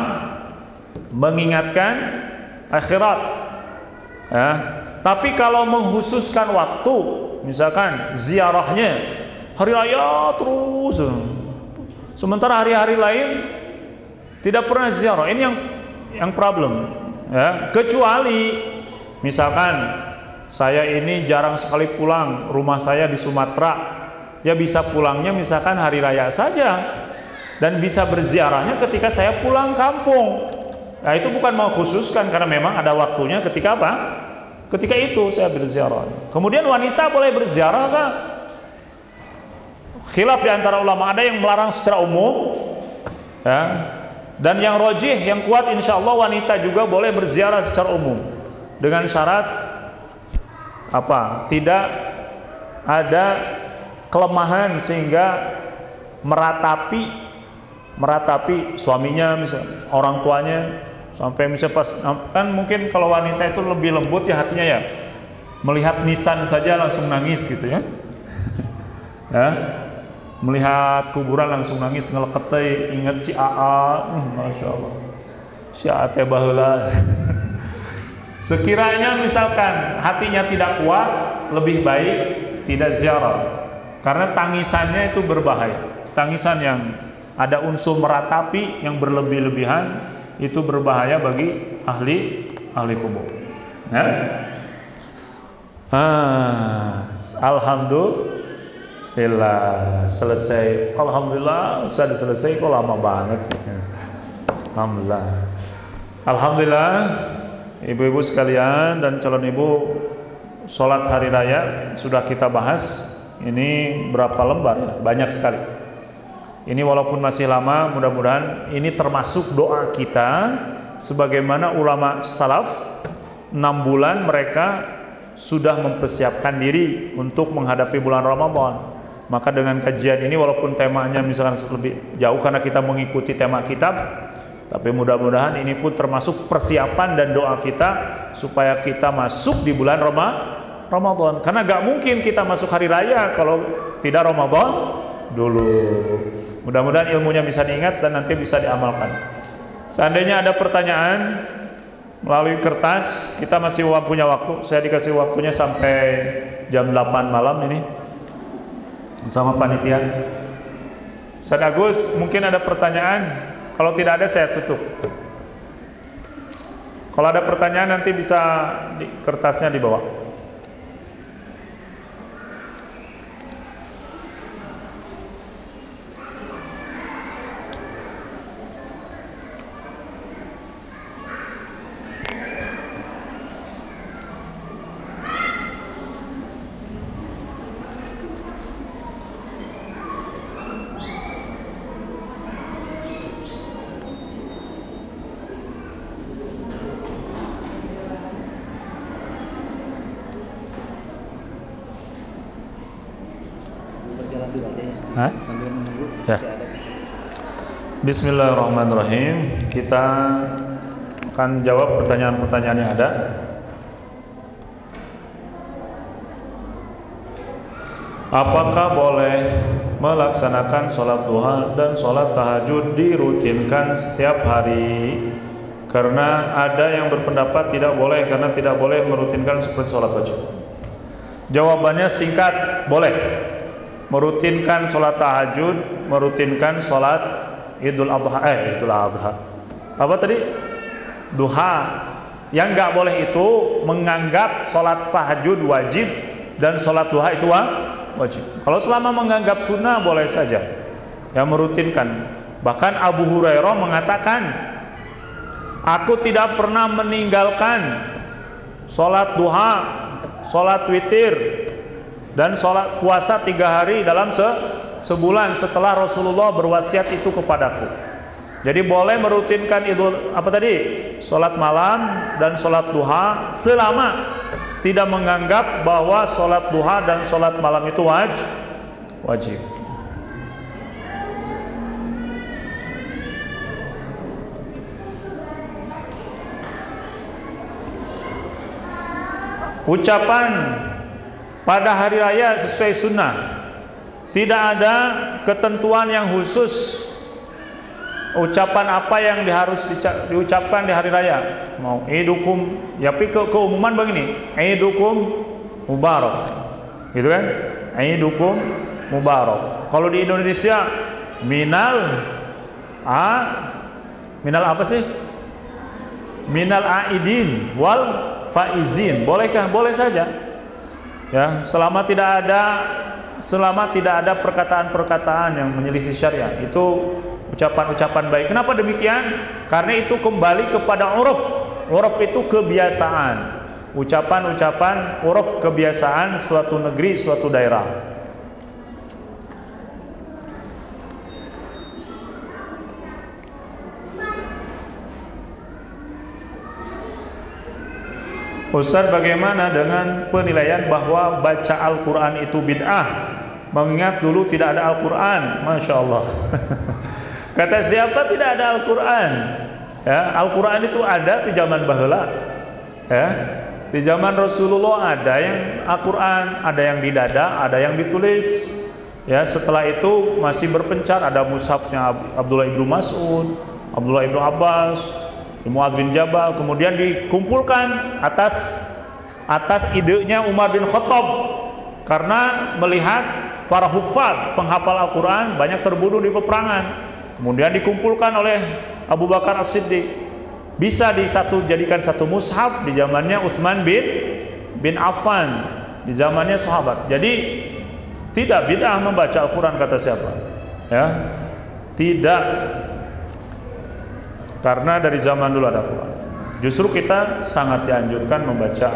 Mengingatkan akhirat, ya. Tapi kalau menghususkan waktu, misalkan ziarahnya hari raya terus, sementara hari-hari lain tidak pernah ziarah, ini yang problem, ya. Kecuali misalkan saya ini jarang sekali pulang, rumah saya di Sumatera, ya bisa pulangnya misalkan hari raya saja, dan bisa berziarahnya ketika saya pulang kampung. Nah, itu bukan mengkhususkan, karena memang ada waktunya ketika apa? Ketika itu saya berziarah. Kemudian wanita boleh berziarah kah? Khilaf di antara ulama, ada yang melarang secara umum, ya. Dan yang rajih, yang kuat insya Allah wanita juga boleh berziarah secara umum dengan syarat apa? Tidak ada kelemahan sehingga meratapi suaminya, misalnya orang tuanya, sampai misalnya pas, kan mungkin kalau wanita itu lebih lembut ya hatinya, ya, melihat nisan saja langsung nangis gitu, ya. Ya, melihat kuburan langsung nangis, ngeleketei, ingat si AA, masya Allah, si AA teh baheula. Sekiranya misalkan hatinya tidak kuat, lebih baik tidak ziarah, karena tangisannya itu berbahaya. Tangisan yang ada unsur meratapi yang berlebih-lebihan itu berbahaya bagi ahli kubur, ya. Alhamdulillah selesai. Alhamdulillah sudah selesai, kok lama banget sih. Alhamdulillah ibu-ibu sekalian dan calon ibu, sholat hari raya sudah kita bahas. Ini berapa lembar ya? Banyak sekali. Ini walaupun masih lama, mudah-mudahan ini termasuk doa kita, sebagaimana ulama salaf 6 bulan mereka sudah mempersiapkan diri untuk menghadapi bulan Ramadan. Maka dengan kajian ini, walaupun temanya misalkan lebih jauh karena kita mengikuti tema kitab, tapi mudah-mudahan ini pun termasuk persiapan dan doa kita supaya kita masuk di bulan Ramadan. Karena gak mungkin kita masuk hari raya kalau tidak Ramadan dulu. Mudah-mudahan ilmunya bisa diingat dan nanti bisa diamalkan. Seandainya ada pertanyaan melalui kertas, kita masih punya waktu. Saya dikasih waktunya sampai jam 8 malam ini sama panitia. Ustaz Agus, mungkin ada pertanyaan? Kalau tidak ada saya tutup. Kalau ada pertanyaan nanti bisa di kertasnya dibawa. Sambil menunggu, ya. Bismillahirrahmanirrahim. Kita akan jawab pertanyaan-pertanyaan yang ada. Apakah boleh melaksanakan sholat duha dan sholat tahajud dirutinkan setiap hari? Karena ada yang berpendapat tidak boleh, karena tidak boleh merutinkan seperti sholat wajib. Jawabannya singkat, boleh. Merutinkan sholat tahajud, merutinkan sholat Idul Adha, apa tadi? Duha. Yang nggak boleh itu menganggap sholat tahajud wajib dan sholat duha itu wajib. Kalau selama menganggap sunnah boleh saja, yang merutinkan. Bahkan Abu Hurairah mengatakan, aku tidak pernah meninggalkan sholat duha, sholat witir, dan sholat puasa 3 hari dalam sebulan setelah Rasulullah berwasiat itu kepadaku. Jadi boleh merutinkan itu apa tadi? Sholat malam dan sholat duha selama tidak menganggap bahwa sholat duha dan sholat malam itu wajib. Ucapan pada hari raya sesuai sunnah, tidak ada ketentuan yang khusus. Ucapan apa yang harus diucapkan di hari raya? Mau idukum, ya tapi keumuman begini, idukum mubarak, gitu kan? Idukum mubarak. Kalau di Indonesia minal apa sih? Minal aidin wal faizin. Bolehkah? Boleh saja. Ya, selama tidak ada perkataan-perkataan yang menyelisih syariat, itu ucapan-ucapan baik. Kenapa demikian? Karena itu kembali kepada uruf. Uruf itu kebiasaan. Ucapan-ucapan uruf kebiasaan suatu negeri, suatu daerah. Ustaz, bagaimana dengan penilaian bahwa baca Al-Quran itu bid'ah? Mengingat dulu tidak ada Al-Quran. Masya Allah. Kata siapa tidak ada Al-Quran? Ya, Al-Quran itu ada di zaman baheula. Ya, di zaman Rasulullah ada yang Al-Quran, ada yang di dada, ada yang ditulis. Ya, setelah itu masih berpencar, ada mushafnya Abdullah ibnu Mas'ud, Abdullah ibnu Abbas, Mu'adz bin Jabal, kemudian dikumpulkan atas idenya Umar bin Khattab karena melihat para hufaz penghafal Al-Quran banyak terbunuh di peperangan. Kemudian dikumpulkan oleh Abu Bakar As-Siddiq, bisa jadikan satu mushaf di zamannya Utsman bin Affan, di zamannya sahabat. Jadi tidak bid'ah membaca Al-Quran kata siapa? Ya, tidak. Karena dari zaman dulu ada Al-Quran. Justru kita sangat dianjurkan membaca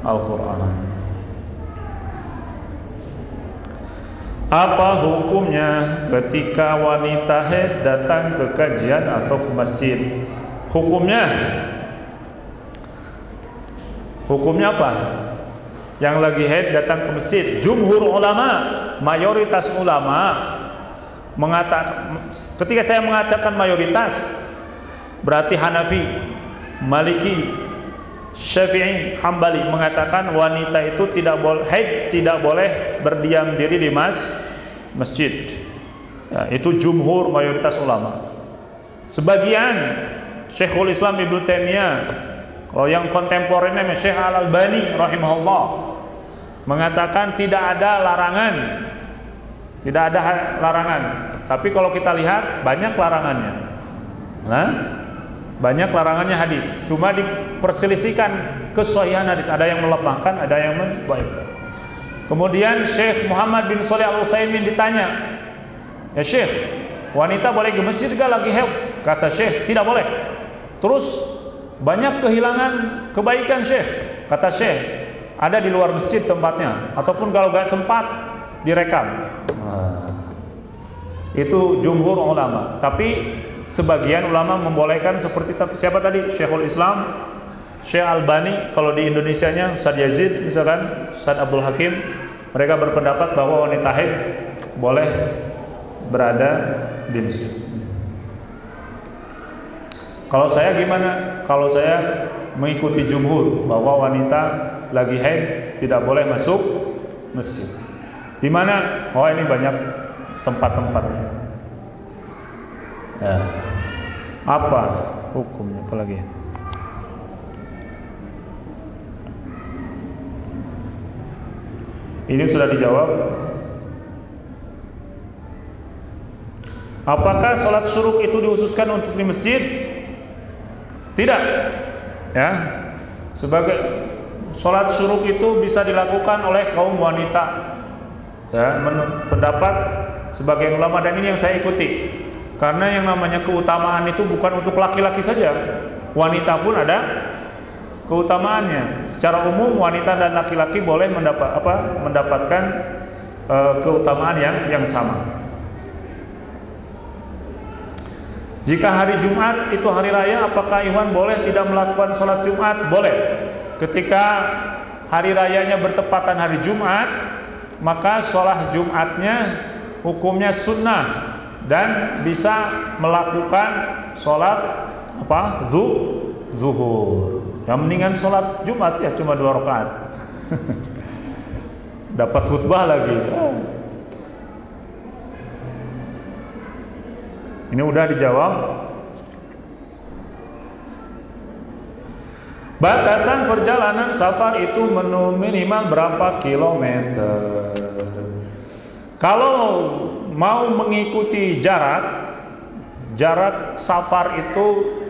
Al-Quran. Apa hukumnya ketika wanita haid datang ke kajian atau ke masjid? Hukumnya apa? Yang lagi haid datang ke masjid. Jumhur ulama, mayoritas ulama mengatakan, ketika saya mengatakan mayoritas, berarti Hanafi, Maliki, Syafi'i, Hambali mengatakan wanita itu tidak boleh berdiam diri di masjid. Ya, itu jumhur mayoritas ulama. Sebagian Syekhul Islam Ibnu Taimiyah, kalau yang kontemporer Syekh Al-Albani rahimahullah mengatakan tidak ada larangan. Tapi kalau kita lihat banyak larangannya. Banyak larangannya hadis, cuma diperselisihkan kesahihan hadis. Ada yang melemahkan, ada yang mendhaifkan. Kemudian Syekh Muhammad bin Shalih Al-Utsaimin ditanya, ya Syekh, wanita boleh ke masjid gak lagi haid? Kata Syekh, tidak boleh. Terus banyak kehilangan kebaikan Syekh. Kata Syekh, ada di luar masjid tempatnya, ataupun kalau gak sempat direkam. Itu jumhur ulama. Tapi sebagian ulama membolehkan, seperti siapa tadi? Syekhul Islam, Syekh Albani. Kalau di Indonesianya Ustaz Yazid misalkan, Ustaz Abdul Hakim, mereka berpendapat bahwa wanita haid boleh berada di masjid. Kalau saya gimana? Kalau saya mengikuti jumhur bahwa wanita lagi haid tidak boleh masuk masjid. Di mana? Oh, ini banyak tempat-tempatnya. Ya. Apa hukumnya? Apalagi? Ini sudah dijawab. Apakah sholat syuruk itu dihususkan untuk di masjid? Tidak. Ya. Sebagai sholat syuruk itu bisa dilakukan oleh kaum wanita. Ya, menurut pendapat sebagian ulama, dan ini yang saya ikuti. Karena yang namanya keutamaan itu bukan untuk laki-laki saja. Wanita pun ada keutamaannya. Secara umum wanita dan laki-laki boleh mendapatkan keutamaan yang sama. Jika hari Jumat itu hari raya, apakah Ikhwan boleh tidak melakukan sholat Jumat? Boleh. Ketika hari rayanya bertepatan hari Jumat, maka sholat Jumatnya hukumnya sunnah dan bisa melakukan sholat zuhur. Yang mendingan sholat Jumat ya cuma 2 rakaat. Dapat khutbah lagi. Ini udah dijawab. Batasan perjalanan safar itu minimal berapa kilometer? Kalau mau mengikuti jarak safar itu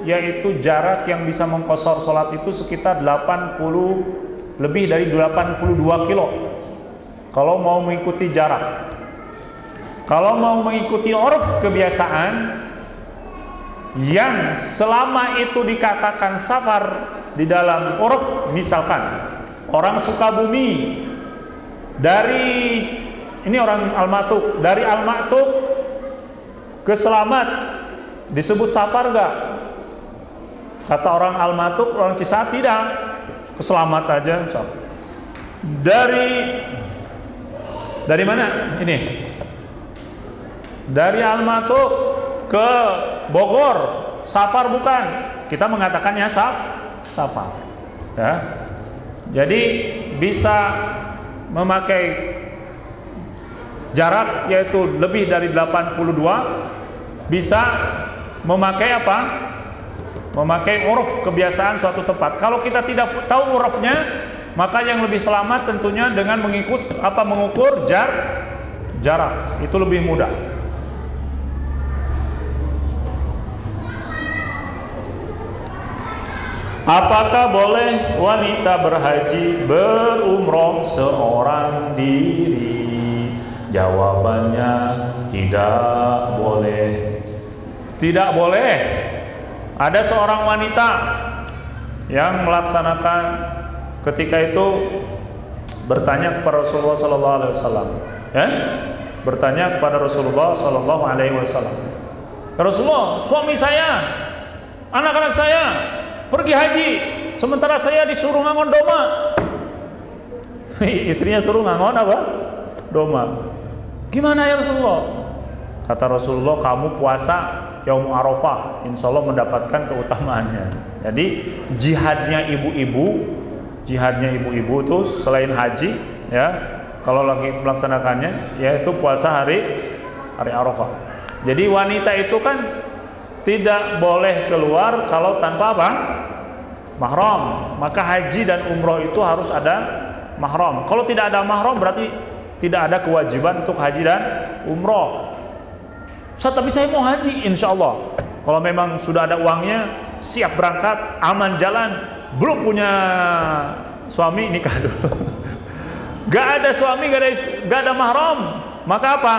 yaitu jarak yang bisa mengqashar sholat itu sekitar lebih dari 82 kilo. Kalau mau mengikuti jarak. Kalau mau mengikuti urf kebiasaan yang selama itu dikatakan safar di dalam urf, misalkan orang Sukabumi ini orang Al-Matuk, dari Al-Matuk ke Selamat disebut safar enggak? Kata orang Al-Matuk, orang Cisaat tidak, ke Selamat aja. Dari mana ini? Dari Al-Matuk ke Bogor, safar bukan? Kita mengatakannya safar. Ya. Jadi bisa memakai jarak yaitu lebih dari 82, bisa memakai apa? Memakai uruf kebiasaan suatu tempat. Kalau kita tidak tahu urufnya, maka yang lebih selamat tentunya dengan mengukur jarak. Itu lebih mudah. Apakah boleh wanita berhaji berumroh seorang diri? Jawabannya tidak boleh. Tidak boleh. Ada seorang wanita yang melaksanakan ketika itu bertanya kepada Rasulullah SAW. Bertanya kepada Rasulullah SAW. Rasulullah, suami saya, anak-anak saya pergi haji, sementara saya disuruh ngangon doma. Istrinya suruh ngangon apa? Doma. Gimana ya Rasulullah? Kata Rasulullah, kamu puasa Yaum Arafah, insya Allah mendapatkan keutamaannya. Jadi jihadnya ibu-ibu itu selain haji, ya, kalau lagi melaksanakannya, yaitu puasa hari Arafah. Jadi wanita itu kan tidak boleh keluar kalau tanpa apa? Mahram. Maka haji dan umroh itu harus ada mahram. Kalau tidak ada mahram berarti tidak ada kewajiban untuk haji dan umroh. Ustaz, tapi saya mau haji, insya Allah. Kalau memang sudah ada uangnya, siap berangkat, aman jalan, belum punya suami, nikah dulu. Gak ada suami, gak ada mahram, maka apa?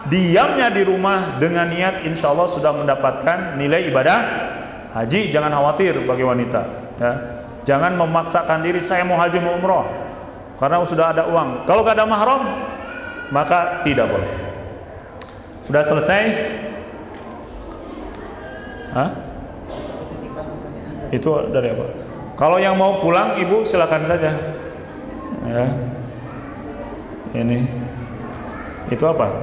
Diamnya di rumah dengan niat insya Allah sudah mendapatkan nilai ibadah haji. Jangan khawatir bagi wanita, ya. Jangan memaksakan diri saya mau haji mau umroh karena sudah ada uang. Kalau gak ada mahram maka tidak boleh. Sudah selesai? Hah? Itu dari apa? Kalau yang mau pulang ibu silakan saja, ya. Ini itu apa?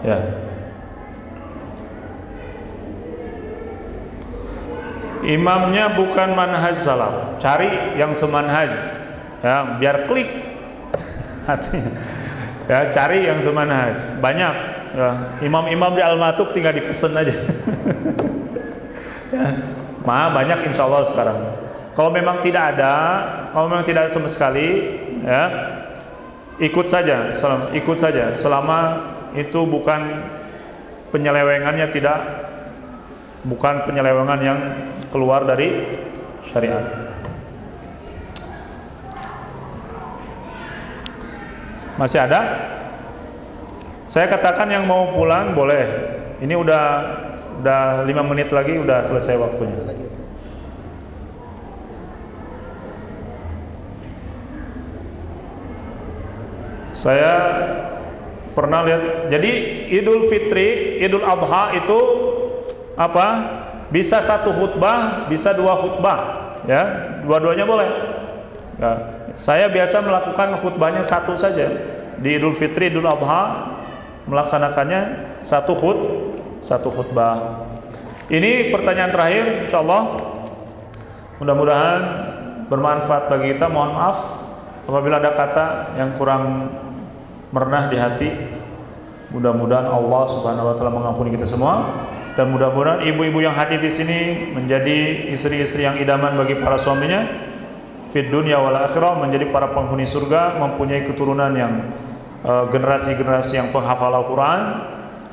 Ya. Imamnya bukan manhaj salaf, cari yang semanhaj, ya, biar klik hatinya. Ya, cari yang semanhaj. Banyak, ya. Imam-imam di Al-Matuk tinggal dipesen aja. Ya. Banyak insya Allah sekarang. Kalau memang tidak ada sama sekali, ya, ikut saja selama itu bukan penyelewengannya bukan penyelewengan yang keluar dari syariat. Masih ada? Saya katakan yang mau pulang boleh. Ini udah 5 menit lagi udah selesai waktunya. Saya pernah lihat, jadi Idul Fitri, Idul Adha itu apa? Bisa 1 khutbah, bisa 2 khutbah, ya, dua-duanya boleh. Ya, saya biasa melakukan khutbahnya 1 saja di Idul Fitri, Idul Adha, melaksanakannya 1 khutbah. Ini pertanyaan terakhir, insyaallah. Mudah-mudahan bermanfaat bagi kita. Mohon maaf apabila ada kata yang kurang merenah di hati. Mudah-mudahan Allah Subhanahu wa taala mengampuni kita semua, dan mudah-mudahan ibu-ibu yang hadir di sini menjadi istri-istri yang idaman bagi para suaminya fid dunya wal akhirah, menjadi para penghuni surga, mempunyai keturunan yang generasi-generasi yang penghafal Al-Qur'an,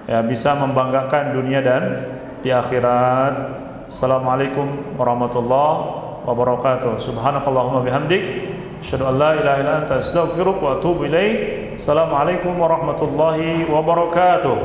ya, bisa membanggakan dunia dan di akhirat. Assalamualaikum warahmatullahi wabarakatuh. Subhanakallahumma bihamdik, asyhadu an la ilaha illa anta, astaghfiruka wa atubu ilaik. Assalamualaikum warahmatullahi wabarakatuh.